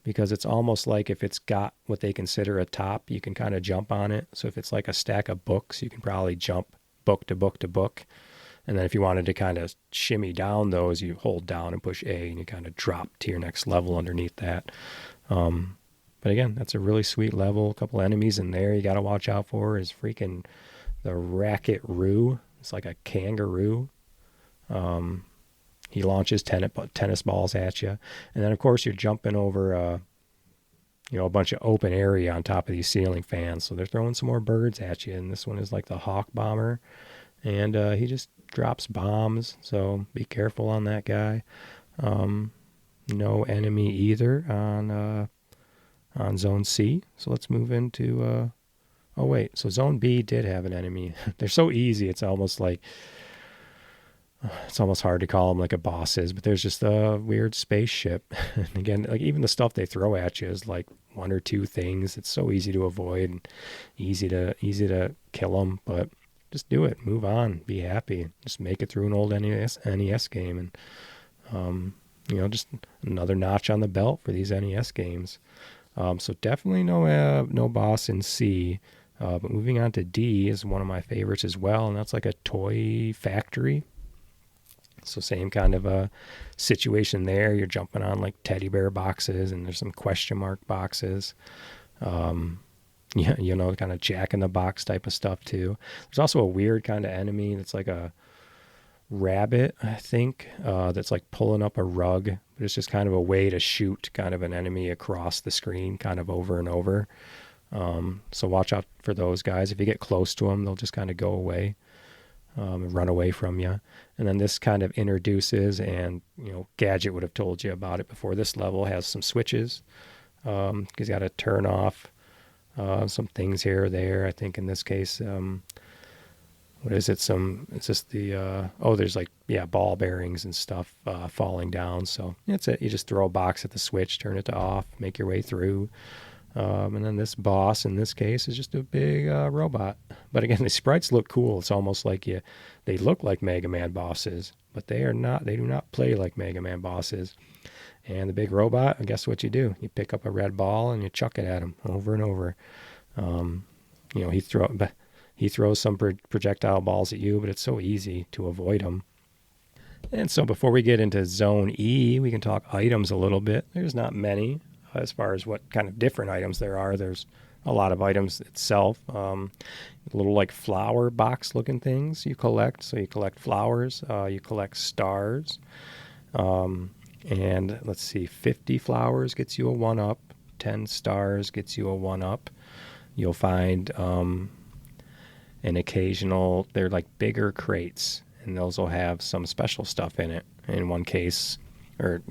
because it's almost like if it's got what they consider a top, you can kind of jump on it. So if it's like a stack of books, you can probably jump book to book to book. And then if you wanted to kind of shimmy down those, you hold down and push A, and you kind of drop to your next level underneath that. But again, that's a really sweet level. A couple enemies in there you got to watch out for is freaking the Racket Roo. It's like a kangaroo. He launches tennis balls at you. And then, of course, you're jumping over, you know, a bunch of open area on top of these ceiling fans. So they're throwing some more birds at you. And this one is like the Hawk Bomber. And he just drops bombs. So be careful on that guy. No enemy either on Zone C. So let's move into... oh, wait. So Zone B did have an enemy. They're so easy. It's almost hard to call them like a boss is, but there's just a weird spaceship. And again, like even the stuff they throw at you is like one or two things. It's so easy to avoid and easy to kill them, but just do it. Move on. Be happy. Just make it through an old NES game. And, you know, just another notch on the belt for these NES games. So definitely no boss in C. But moving on to D is one of my favorites as well. And that's like a toy factory. So same kind of a situation there. You're jumping on like teddy bear boxes, and there's some question mark boxes. Yeah, you know, kind of Jack in the Box type of stuff too. There's also a weird kind of enemy that's like a rabbit, I think, that's like pulling up a rug, but it's just kind of a way to shoot kind of an enemy across the screen kind of over and over. So watch out for those guys. If you get close to them, they'll just kind of go away. Run away from you. And then this kind of introduces, and you know, Gadget would have told you about it before. This level has some switches because you got to turn off some things here or there. I think in this case, what is it? It's just the there's like ball bearings and stuff falling down. So that's it. You just throw a box at the switch, turn it to off, make your way through. And then this boss in this case is just a big robot. But again, the sprites look cool. It's almost like they look like Mega Man bosses, but they are not. They do not play like Mega Man bosses. And the big robot, guess what you do? You pick up a red ball and you chuck it at him over and over. He throws some projectile balls at you, but it's so easy to avoid them. And so before we get into Zone E, we can talk items a little bit. There's not many as far as what kind of different items there are. There's a lot of items itself. Little like flower box looking things you collect. So you collect flowers, you collect stars. And let's see, 50 flowers gets you a 1-up. 10 stars gets you a 1-up. You'll find an occasional, they're like bigger crates, and those will have some special stuff in it. In one case, or,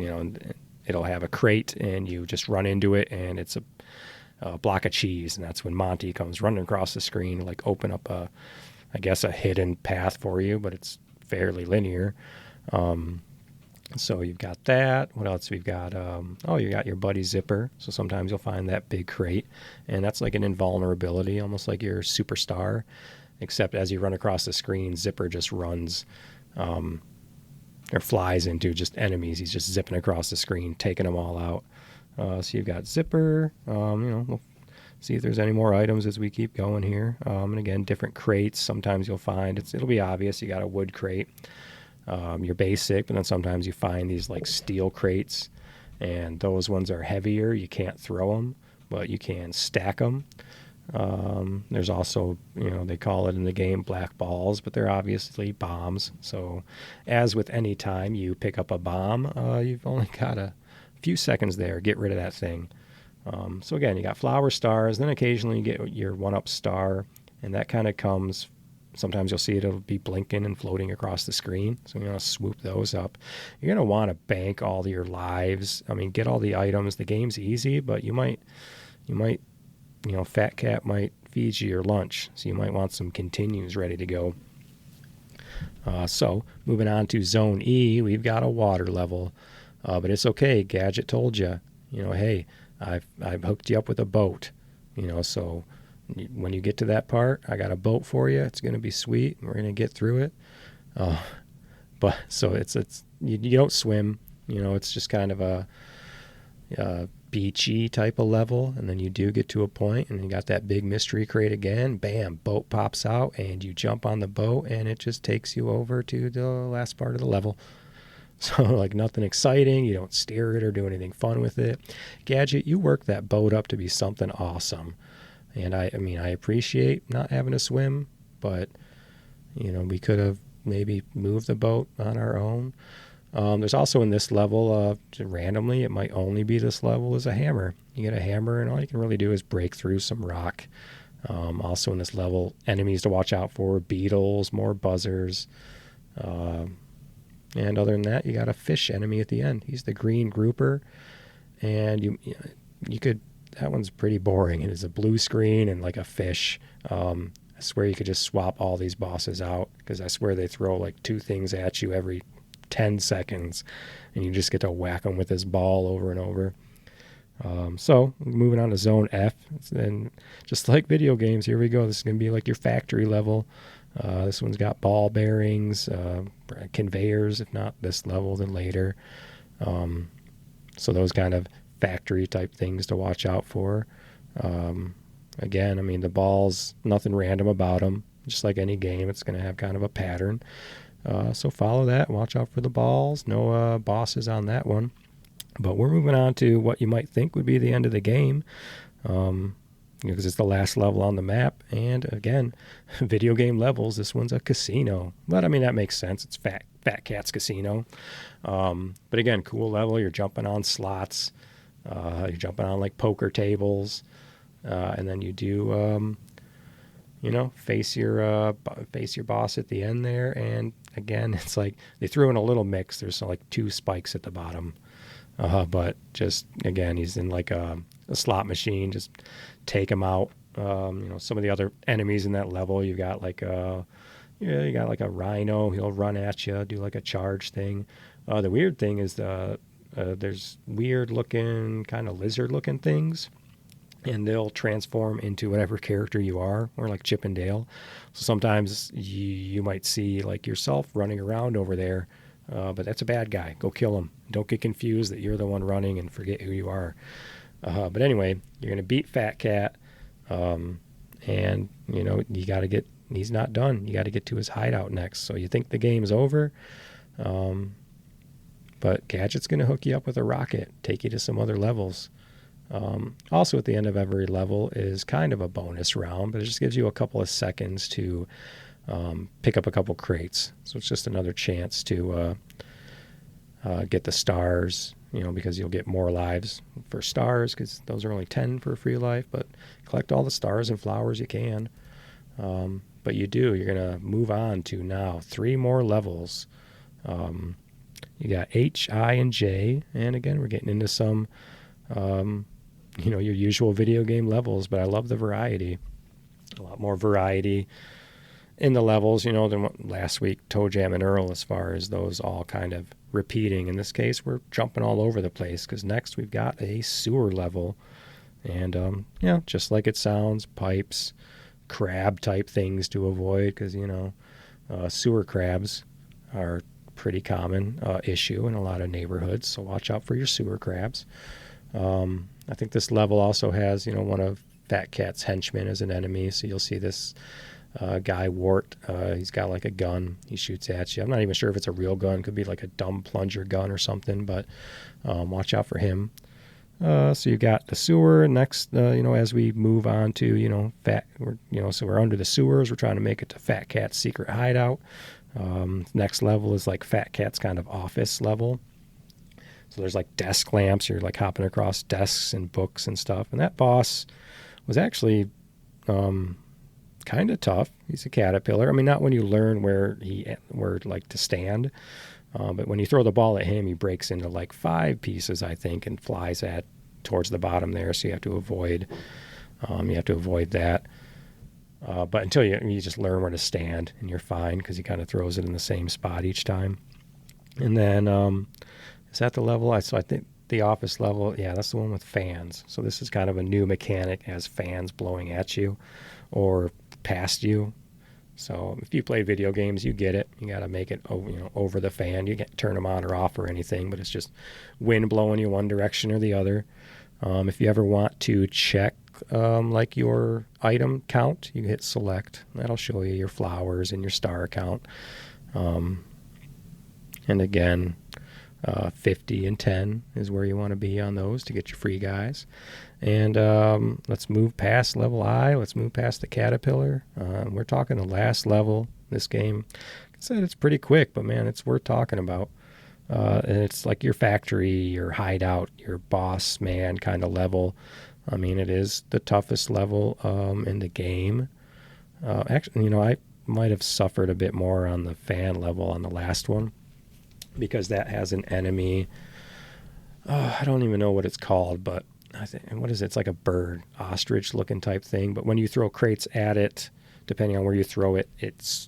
it'll have a crate, and you just run into it, and it's a block of cheese, and that's when Monty comes running across the screen to like open up a hidden path for you, but it's fairly linear. So you've got that. What else we've got? You got your buddy Zipper. So sometimes you'll find that big crate, and that's like an invulnerability, almost like your superstar, except as you run across the screen, Zipper just runs or flies into just enemies. He's just zipping across the screen, taking them all out. So you've got Zipper. We'll see if there's any more items as we keep going here. And again, different crates. Sometimes you'll find it'll be obvious. You got a wood crate. You're basic, but then sometimes you find these like steel crates, and those ones are heavier. You can't throw them, but you can stack them. There's also, they call it in the game black balls, but they're obviously bombs. So as with any time you pick up a bomb, you've only got a few seconds there. Get rid of that thing. So again, you got flower stars, then occasionally you get your 1-up star, and that kind of comes. Sometimes you'll see it'll be blinking and floating across the screen. So you're going to swoop those up. You're going to want to bank all your lives. I mean, get all the items. The game's easy, but you might, Fat Cat might feed you your lunch. So you might want some continues ready to go. So moving on to Zone E, we've got a water level. But it's okay. Gadget told you, hey, I've hooked you up with a boat, so when you get to that part, I got a boat for you. It's going to be sweet. We're going to get through it. But so it's you don't swim. It's just kind of a beachy type of level, and then you do get to a point, and you got that big mystery crate again. Bam, boat pops out, and you jump on the boat, and it just takes you over to the last part of the level. So like nothing exciting. You don't steer it or do anything fun with it. Gadget, you work that boat up to be something awesome. And I appreciate not having to swim, but, we could have maybe moved the boat on our own. There's also in this level, randomly, it might only be this level, is a hammer. You get a hammer, and all you can really do is break through some rock. Also in this level, enemies to watch out for, beetles, more buzzers. And other than that, you got a fish enemy at the end. He's the green grouper, and you could... That one's pretty boring. It is a blue screen and like a fish. I swear you could just swap all these bosses out, because I swear they throw like 2 things at you every 10 seconds, and you just get to whack them with this ball over and over. So moving on to Zone F, and just like video games, here we go. This is going to be like your factory level. This one's got ball bearings, conveyors, if not this level, then later. So those kind of factory type things to watch out for. Again, the balls, nothing random about them. Just like any game, it's going to have kind of a pattern. So follow that. Watch out for the balls. No bosses on that one. But we're moving on to what you might think would be the end of the game, because it's the last level on the map. And again, video game levels. This one's a casino. But that makes sense. It's Fat Cat's Casino. But again, cool level. You're jumping on slots. You're jumping on like poker tables, and then you do, face your boss at the end there. And again, it's like they threw in a little mix. There's like 2 spikes at the bottom, but just again, he's in like a slot machine. Just take him out. Some of the other enemies in that level, you got like a rhino. He'll run at you, do like a charge thing. The weird thing is there's weird-looking, kind of lizard-looking things, and they'll transform into whatever character you are, or like Chip and Dale. So sometimes you might see like yourself running around over there, but that's a bad guy. Go kill him. Don't get confused that you're the one running and forget who you are. But anyway, you're going to beat Fat Cat, and, you got to get, he's not done. You got to get to his hideout next. So you think the game's over, but Gadget's going to hook you up with a rocket, take you to some other levels. Also at the end of every level is kind of a bonus round, but it just gives you a couple of seconds to pick up a couple crates. So it's just another chance to get the stars, because you'll get more lives for stars, because those are only 10 for a free life, but collect all the stars and flowers you can. But you're going to move on to now 3 more levels. You got H, I, and J, and again, we're getting into some, your usual video game levels, but I love the variety. A lot more variety in the levels, than what last week, Toe Jam and Earl, as far as those all kind of repeating. In this case, we're jumping all over the place, because next we've got a sewer level. And, just like it sounds, pipes, crab type things to avoid, because, sewer crabs are pretty common issue in a lot of neighborhoods, so watch out for your sewer crabs. I think this level also has, one of Fat Cat's henchmen as an enemy, so you'll see this guy Wart. He's got like a gun he shoots at you. I'm not even sure if it's a real gun. It could be like a dumb plunger gun or something, but watch out for him. So you got the sewer next, as we move on to, so we're under the sewers. We're trying to make it to Fat Cat's secret hideout. Next level is like Fat Cat's kind of office level. So there's like desk lamps. You're like hopping across desks and books and stuff. And that boss was actually kind of tough. He's a caterpillar. I mean, not when you learn where like to stand, but when you throw the ball at him, he breaks into like 5 pieces, I think, and flies towards the bottom there. So you have to avoid that. But until you just learn where to stand, and you're fine, because he kind of throws it in the same spot each time. And then is that the level? So I think the office level, yeah, that's the one with fans. So this is kind of a new mechanic, has fans blowing at you or past you. So if you play video games, you get it. You got to make it over the fan. You can't turn them on or off or anything, but it's just wind blowing you one direction or the other. If you ever want to check like your item count, you hit select. That'll show you your flowers and your star count. And again, 50 and 10 is where you want to be on those to get your free guys. And let's move past level I. Let's move past the caterpillar. We're talking the last level. This game, like I said, it's pretty quick, but man, it's worth talking about. And it's like your factory, your hideout, your boss man kind of level. I mean, it is the toughest level in the game. Actually, I might have suffered a bit more on the fan level on the last one, because that has an enemy. I don't even know what it's called, but I think, what is it? It's like a bird, ostrich looking type thing. But when you throw crates at it, depending on where you throw it,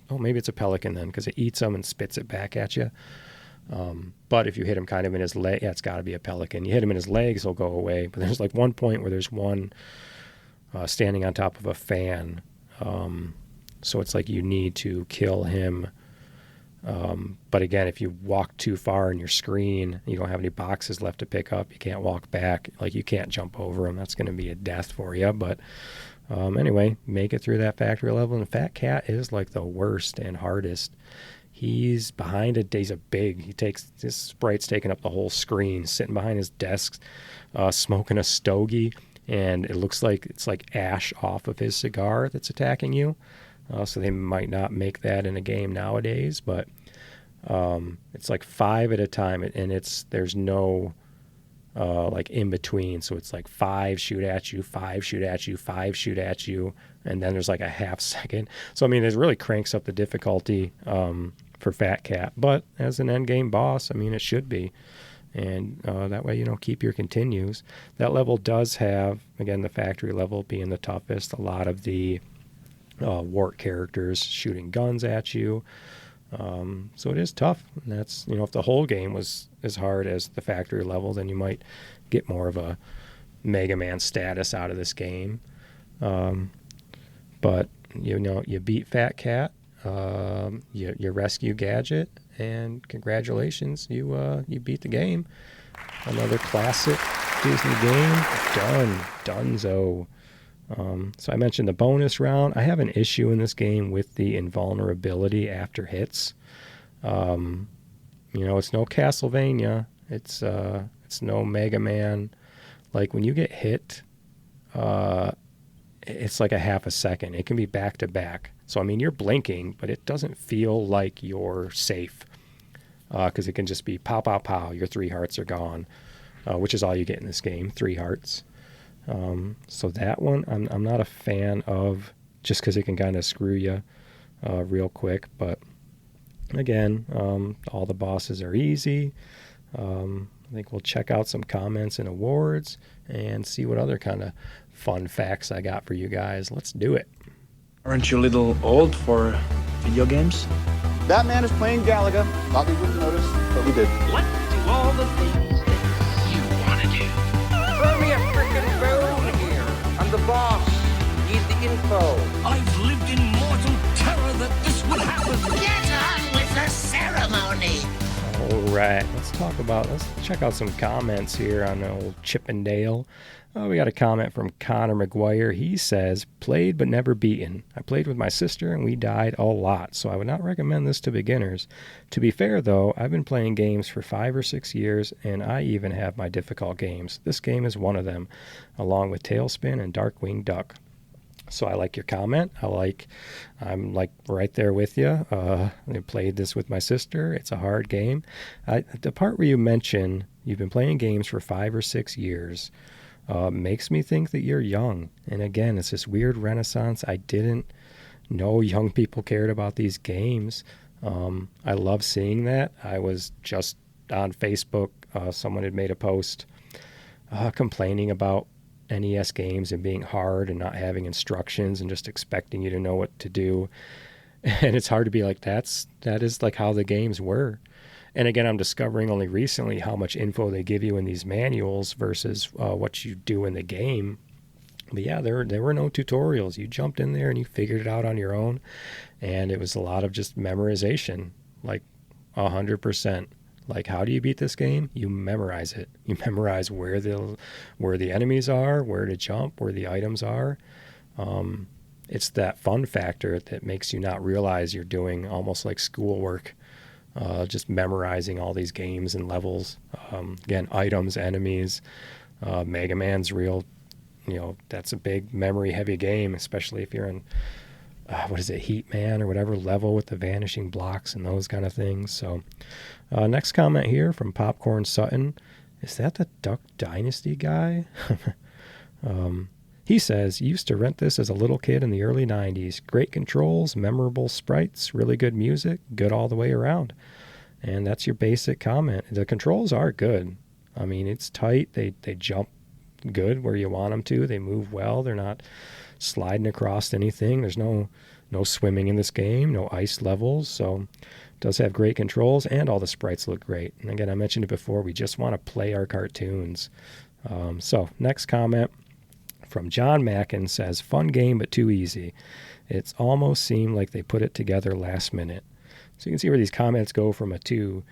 maybe it's a pelican then, because it eats them and spits it back at you. But if you hit him kind of in his leg, it's got to be a pelican. You hit him in his legs, he'll go away. But there's like one point where there's one standing on top of a fan. So it's like you need to kill him. But again, if you walk too far in your screen, you don't have any boxes left to pick up, you can't walk back, like you can't jump over him. That's going to be a death for you. But anyway, make it through that factory level. And Fat Cat is like the worst and hardest. He's behind his sprite's taking up the whole screen, sitting behind his desk, smoking a stogie, and it looks like it's like ash off of his cigar that's attacking you. So they might not make that in a game nowadays, but it's like 5 at a time, and there's no like in between. So it's like 5 shoot at you, 5 shoot at you, 5 shoot at you, and then there's like a half second. So I mean, it really cranks up the difficulty for Fat Cat. But as an end game boss, I mean, it should be. And that way, keep your continues. That level does have, again, the factory level being the toughest, a lot of the Wart characters shooting guns at you. So it is tough. And that's, if the whole game was as hard as the factory level, then you might get more of a Mega Man status out of this game. But, you beat Fat Cat. you rescue Gadget, and congratulations, you beat the game. Another classic Disney game, donezo. So I mentioned the bonus round. I have an issue in this game with the invulnerability after hits. It's no Castlevania. It's no Mega Man. Like when you get hit, it's like a half a second. It can be back to back. So I mean, you're blinking, but it doesn't feel like you're safe because it can just be pow, pow, pow. Your 3 hearts are gone, which is all you get in this game, 3 hearts. So that one I'm not a fan of, just because it can kind of screw you real quick. But again, all the bosses are easy. I think we'll check out some comments and awards and see what other kind of fun facts I got for you guys. Let's do it. Aren't you a little old for video games? That man is playing Galaga. Thought we wouldn't notice, but we did. What do all the things that you want to do? Throw me a frickin' bone here. I'm the boss. Need the info. I've lived in mortal terror that this would happen. Get on with the ceremony. All right, let's check out some comments here on old Chippendale. We got a comment from Connor McGuire. He says, played but never beaten. I played with my sister and we died a lot, so I would not recommend this to beginners. To be fair, though, I've been playing games for 5 or 6 years, and I even have my difficult games. This game is one of them, along with Tailspin and Darkwing Duck. So I like your comment. I'm like right there with you. I played this with my sister. It's a hard game. The part where you mention you've been playing games for 5 or 6 years makes me think that you're young. And again, it's this weird renaissance. I didn't know young people cared about these games. I love seeing that. I was just on Facebook. Someone had made a post complaining about NES games and being hard and not having instructions and just expecting you to know what to do. And it's hard to be like, that is like how the games were. And again, I'm discovering only recently how much info they give you in these manuals versus what you do in the game. But yeah, there were no tutorials. You jumped in there and you figured it out on your own. And it was a lot of just memorization, like 100%. Like, how do you beat this game? You memorize it. You memorize where the enemies are, where to jump, where the items are. It's that fun factor that makes you not realize you're doing almost like schoolwork, just memorizing all these games and levels. Again, items, enemies. Mega Man's real, that's a big memory-heavy game, especially if you're in, Heat Man or whatever level with the vanishing blocks and those kind of things. So next comment here from Popcorn Sutton. Is that the Duck Dynasty guy? He says, used to rent this as a little kid in the early 90s. Great controls, memorable sprites, really good music, good all the way around. And that's your basic comment. The controls are good. I mean, it's tight. They jump good where you want them to. They move well. They're not sliding across anything. There's no swimming in this game, no ice levels. So it does have great controls, and all the sprites look great. And again, I mentioned it before, we just want to play our cartoons. So next comment from John Mackin says, fun game but too easy. It's almost seemed like they put it together last minute. So you can see where these comments go from a too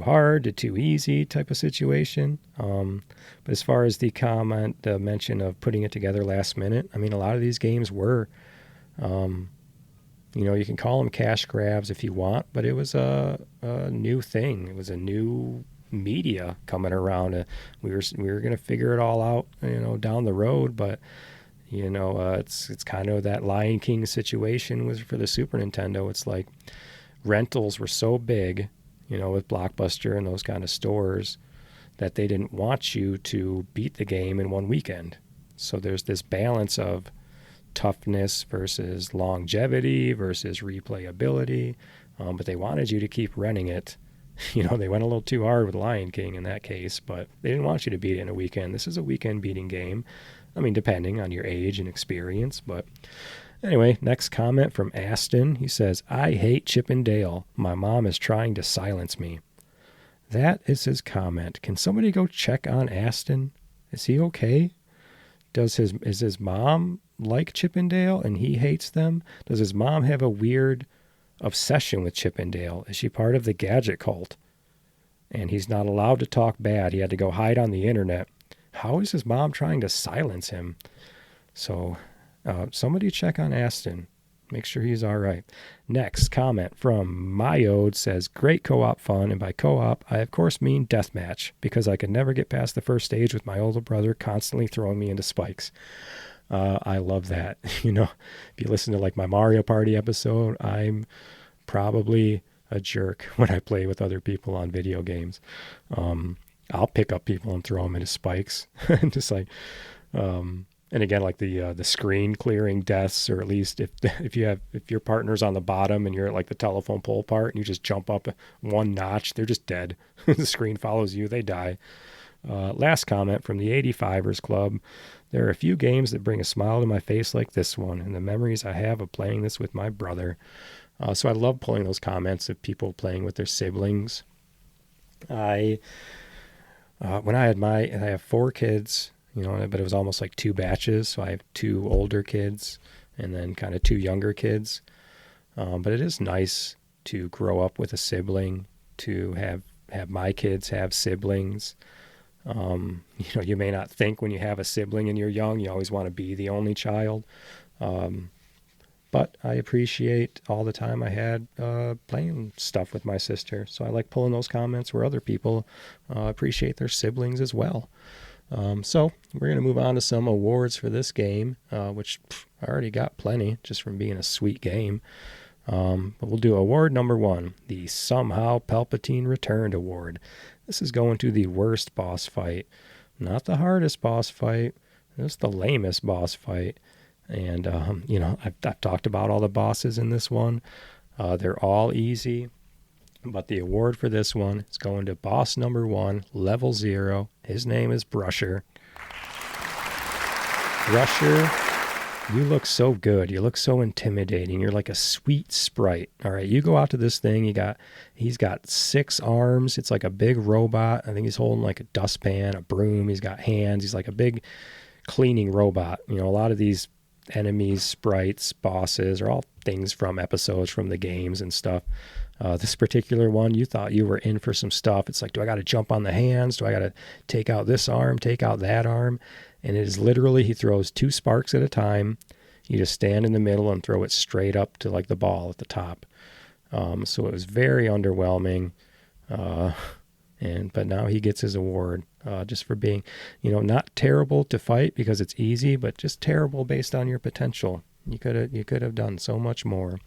hard to too easy type of situation. But as far as the mention of putting it together last minute, I mean, a lot of these games were, you can call them cash grabs if you want, but it was a new thing. It was a new media coming around. We were going to figure it all out, down the road, but it's kind of that Lion King situation was for the Super Nintendo. It's like rentals were so big, with Blockbuster and those kind of stores, that they didn't want you to beat the game in one weekend. So there's this balance of toughness versus longevity versus replayability, but they wanted you to keep renting it. They went a little too hard with Lion King in that case, but they didn't want you to beat it in a weekend. This is a weekend beating game. I mean, depending on your age and experience, but anyway, next comment from Aston. He says, I hate Chip and Dale. My mom is trying to silence me. That is his comment. Can somebody go check on Aston? Is he okay? Is his mom like Chip and Dale and he hates them? Does his mom have a weird obsession with Chip and Dale? Is she part of the gadget cult? And he's not allowed to talk bad. He had to go hide on the internet. How is his mom trying to silence him? So somebody check on Aston. Make sure he's all right. Next comment from Myode says, great co-op fun. And by co-op, I of course mean deathmatch, because I could never get past the first stage with my older brother constantly throwing me into spikes. I love that. If you listen to like my Mario Party episode, I'm probably a jerk when I play with other people on video games. I'll pick up people and throw them into spikes. And just like, and again, like the screen clearing deaths, or at least if your partner's on the bottom and you're at like the telephone pole part and you just jump up one notch, they're just dead. The screen follows you, they die. Last comment from the 85ers Club. There are a few games that bring a smile to my face like this one, and the memories I have of playing this with my brother. So I love pulling those comments of people playing with their siblings. I have 4 kids, but it was almost like 2 batches. So I have 2 older kids and then kind of 2 younger kids. But it is nice to grow up with a sibling, to have my kids have siblings. You may not think when you have a sibling and you're young, you always want to be the only child. But I appreciate all the time I had playing stuff with my sister. So I like pulling those comments where other people appreciate their siblings as well. So we're going to move on to some awards for this game, which I already got plenty just from being a sweet game. But we'll do award number 1, the Somehow Palpatine Returned Award. This is going to the worst boss fight. Not the hardest boss fight, just the lamest boss fight. And, I've talked about all the bosses in this one. They're all easy. But the award for this one is going to boss number 1, level 0. His name is Brusher. Brusher, you look so good. You look so intimidating. You're like a sweet sprite. All right, you go out to this thing. He's got 6 arms. It's like a big robot. I think he's holding like a dustpan, a broom. He's got hands. He's like a big cleaning robot. A lot of these enemies, sprites, bosses are all things from episodes from the games and stuff. This particular one, you thought you were in for some stuff. It's like, do I got to jump on the hands? Do I got to take out this arm, take out that arm? And it is literally, he throws 2 sparks at a time. You just stand in the middle and throw it straight up to like the ball at the top. So it was very underwhelming. But now he gets his award just for being, not terrible to fight because it's easy, but just terrible based on your potential. You could have done so much more.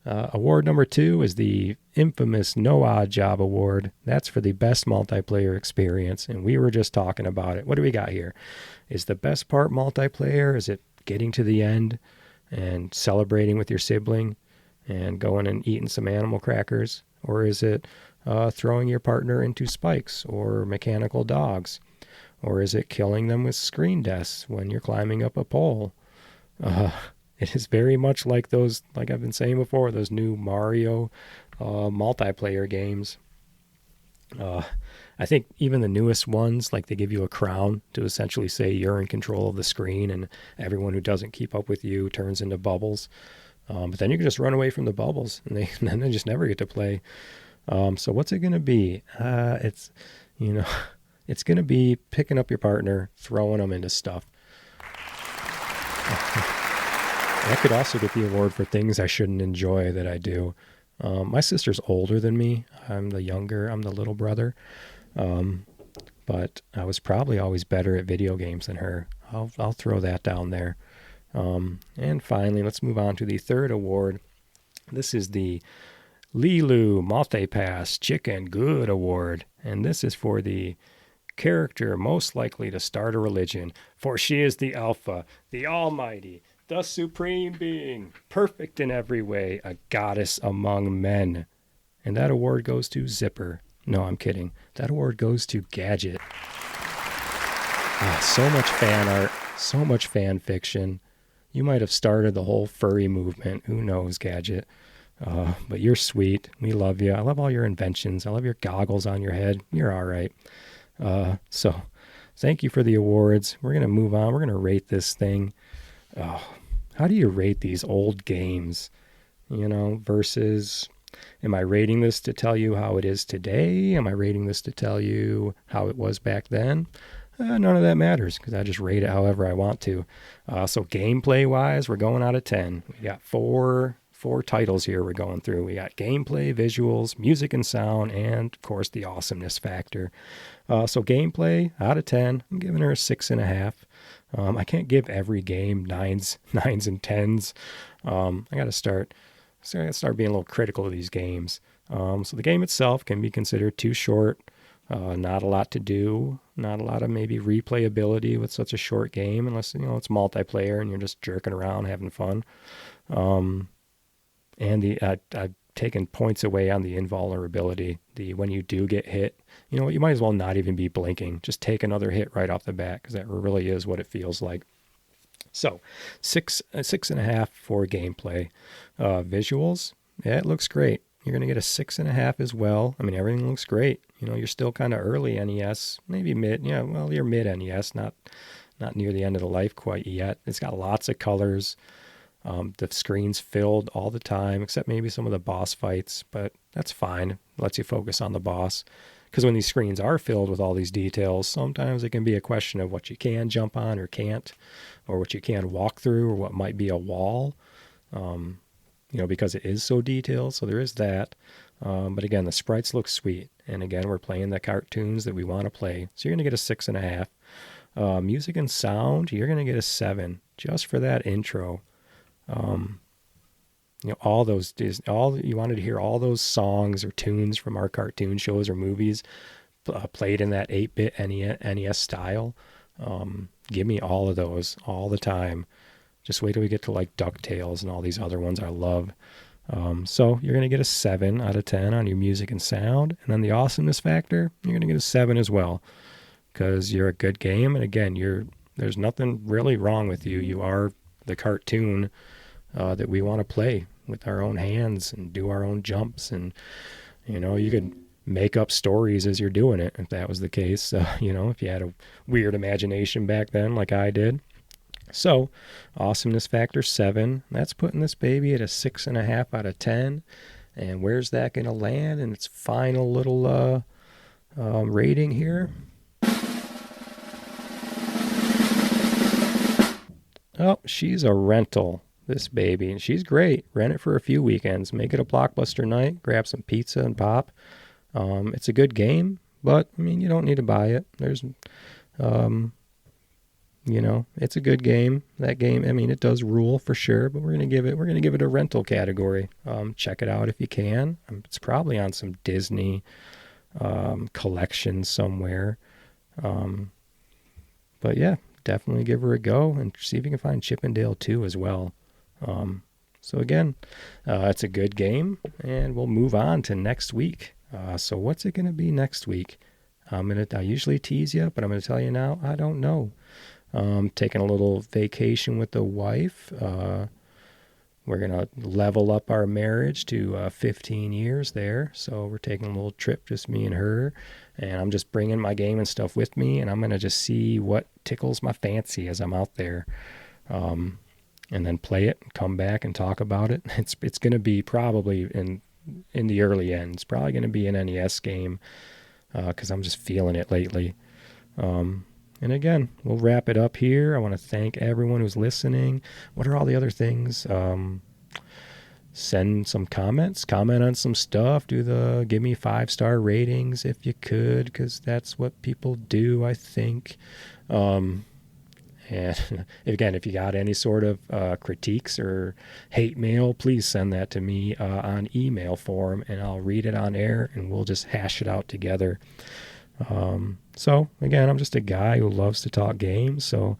Award number 2 is the infamous No Odd Job Award. That's for the best multiplayer experience, and we were just talking about it. What do we got here? Is the best part multiplayer? Is it getting to the end and celebrating with your sibling and going and eating some animal crackers? Or is it throwing your partner into spikes or mechanical dogs? Or is it killing them with screen deaths when you're climbing up a pole? It is very much like those, like I've been saying before, those new Mario multiplayer games. I think even the newest ones, like they give you a crown to essentially say you're in control of the screen, and everyone who doesn't keep up with you turns into bubbles. But then you can just run away from the bubbles, and then they just never get to play. So what's it going to be? It's going to be picking up your partner, throwing them into stuff. I could also get the award for things I shouldn't enjoy that I do. My sister's older than me. I'm the younger. I'm the little brother. But I was probably always better at video games than her. I'll throw that down there. And finally, let's move on to the 3rd award. This is the Lilu Multipass Chicken Good Award. And this is for the character most likely to start a religion, for she is the Alpha, the Almighty, the Supreme Being, perfect in every way, a goddess among men. And that award goes to Zipper. No, I'm kidding. That award goes to Gadget. So much fan art, so much fan fiction. You might have started the whole furry movement. Who knows, Gadget? But you're sweet. We love you. I love all your inventions. I love your goggles on your head. You're all right. So thank you for the awards. We're going to move on. We're going to rate this thing. How do you rate these old games? versus am I rating this to tell you how it is today? Am I rating this to tell you how it was back then? None of that matters because I just rate it however I want to. So gameplay-wise, we're going out of 10. We got four titles here we're going through. We got gameplay, visuals, music and sound, and, of course, the awesomeness factor. So gameplay, out of 10, I'm giving her a 6.5. I can't give every game 9s and 10s. I got to start being a little critical of these games. So the game itself can be considered too short. Not a lot to do, not a lot of maybe replayability with such a short game, unless, it's multiplayer and you're just jerking around having fun. And I've taken points away on the invulnerability. When you do get hit, you might as well not even be blinking. Just take another hit right off the bat because that really is what it feels like. So 6.5 for gameplay. Visuals, yeah, it looks great. You're going to get a 6.5 as well. I mean, everything looks great. You're still kind of early NES, maybe mid. Yeah, well, you're mid NES, not near the end of the life quite yet. It's got lots of colors. The screen's filled all the time, except maybe some of the boss fights, but that's fine. Lets you focus on the boss. Because when these screens are filled with all these details, sometimes it can be a question of what you can jump on or can't, or what you can walk through, or what might be a wall. Because it is so detailed. So there is that. But again, the sprites look sweet. And again, we're playing the cartoons that we want to play. So you're going to get a 6.5. Music and sound, you're going to get a 7 just for that intro. You wanted to hear all those songs or tunes from our cartoon shows or movies played in that 8-bit NES style. Give me all of those all the time. Just wait till we get to like DuckTales and all these other ones I love. So you're going to get a 7 out of 10 on your music and sound. And then the awesomeness factor, you're going to get a 7 as well. Because you're a good game. And again, there's nothing really wrong with you. You are the cartoon that we want to play with our own hands and do our own jumps. And, you could make up stories as you're doing it if that was the case. If you had a weird imagination back then like I did. So, awesomeness factor 7. That's putting this baby at a 6.5 out of 10. And where's that going to land in its final little rating here? Oh, she's a rental, this baby. And she's great. Rent it for a few weekends. Make it a blockbuster night. Grab some pizza and pop. It's a good game, but, you don't need to buy it. There's... it's a good game. That game, it does rule for sure, but we're gonna give it a rental category. Check it out if you can. It's probably on some Disney collection somewhere. But yeah, definitely give her a go and see if you can find Chip 'n Dale 2 as well. So again, it's a good game, and we'll move on to next week. So what's it gonna be next week? I usually tease you, but I'm gonna tell you now. I don't know. Taking a little vacation with the wife. We're going to level up our marriage to 15 years there. So we're taking a little trip, just me and her. And I'm just bringing my game and stuff with me. And I'm going to just see what tickles my fancy as I'm out there. And then play it and come back and talk about it. It's going to be probably in the early end. It's probably going to be an NES game because I'm just feeling it lately. And again, we'll wrap it up here. I want to thank everyone who's listening. What are all the other things? Send some comments. Comment on some stuff. Give me 5-star ratings if you could, because that's what people do, I think. And again, if you got any sort of critiques or hate mail, please send that to me on email form, and I'll read it on air, and we'll just hash it out together. So again, I'm just a guy who loves to talk games. So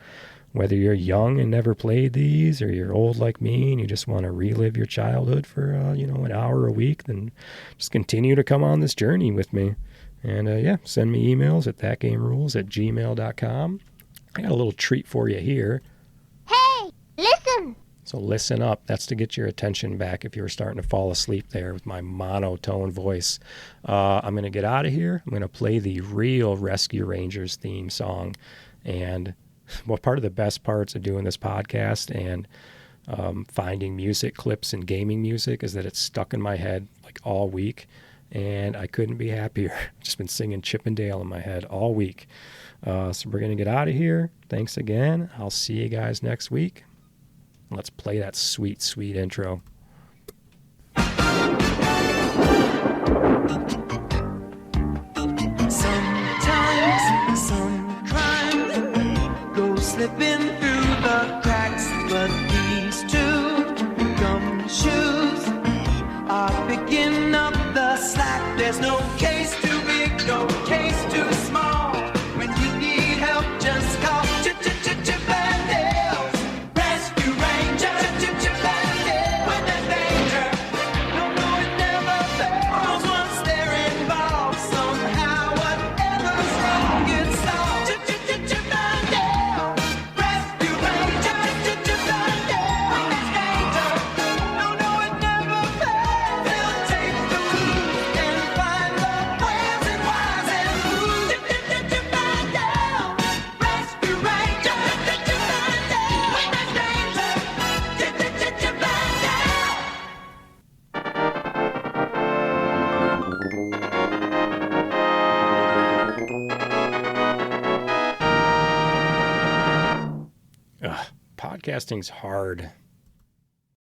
whether you're young and never played these, or you're old like me and you just want to relive your childhood for, an hour a week, then just continue to come on this journey with me. And send me emails at thatgamerules@gmail.com. I got a little treat for you here. Hey, listen. So listen up. That's to get your attention back if you were starting to fall asleep there with my monotone voice. I'm going to get out of here. I'm going to play the real Rescue Rangers theme song. And part of the best parts of doing this podcast and finding music clips and gaming music is that it's stuck in my head like all week, and I couldn't be happier. Just been singing Chip and Dale in my head all week. So we're going to get out of here. Thanks again. I'll see you guys next week. Let's play that sweet, sweet intro. Sometimes some crime goes slipping through the cracks, but these two gumshoes are picking up the slack. There's no case too big, no case too small. When you need help, just call Chip and Dale's Rescue Rangers. Chip and Dale, when there's danger, no, it never fails. Once they're involved, somehow whatever's wrong gets solved. Chip and Dale, Rescue Rangers. Chip and Dale, when there's danger, no, it never fails. They'll take the clues and find the whales and whys and who's. Chip and Dale, Rescue Rangers. Chip and Dale, when there's danger, Chip and Dale. Podcasting's hard.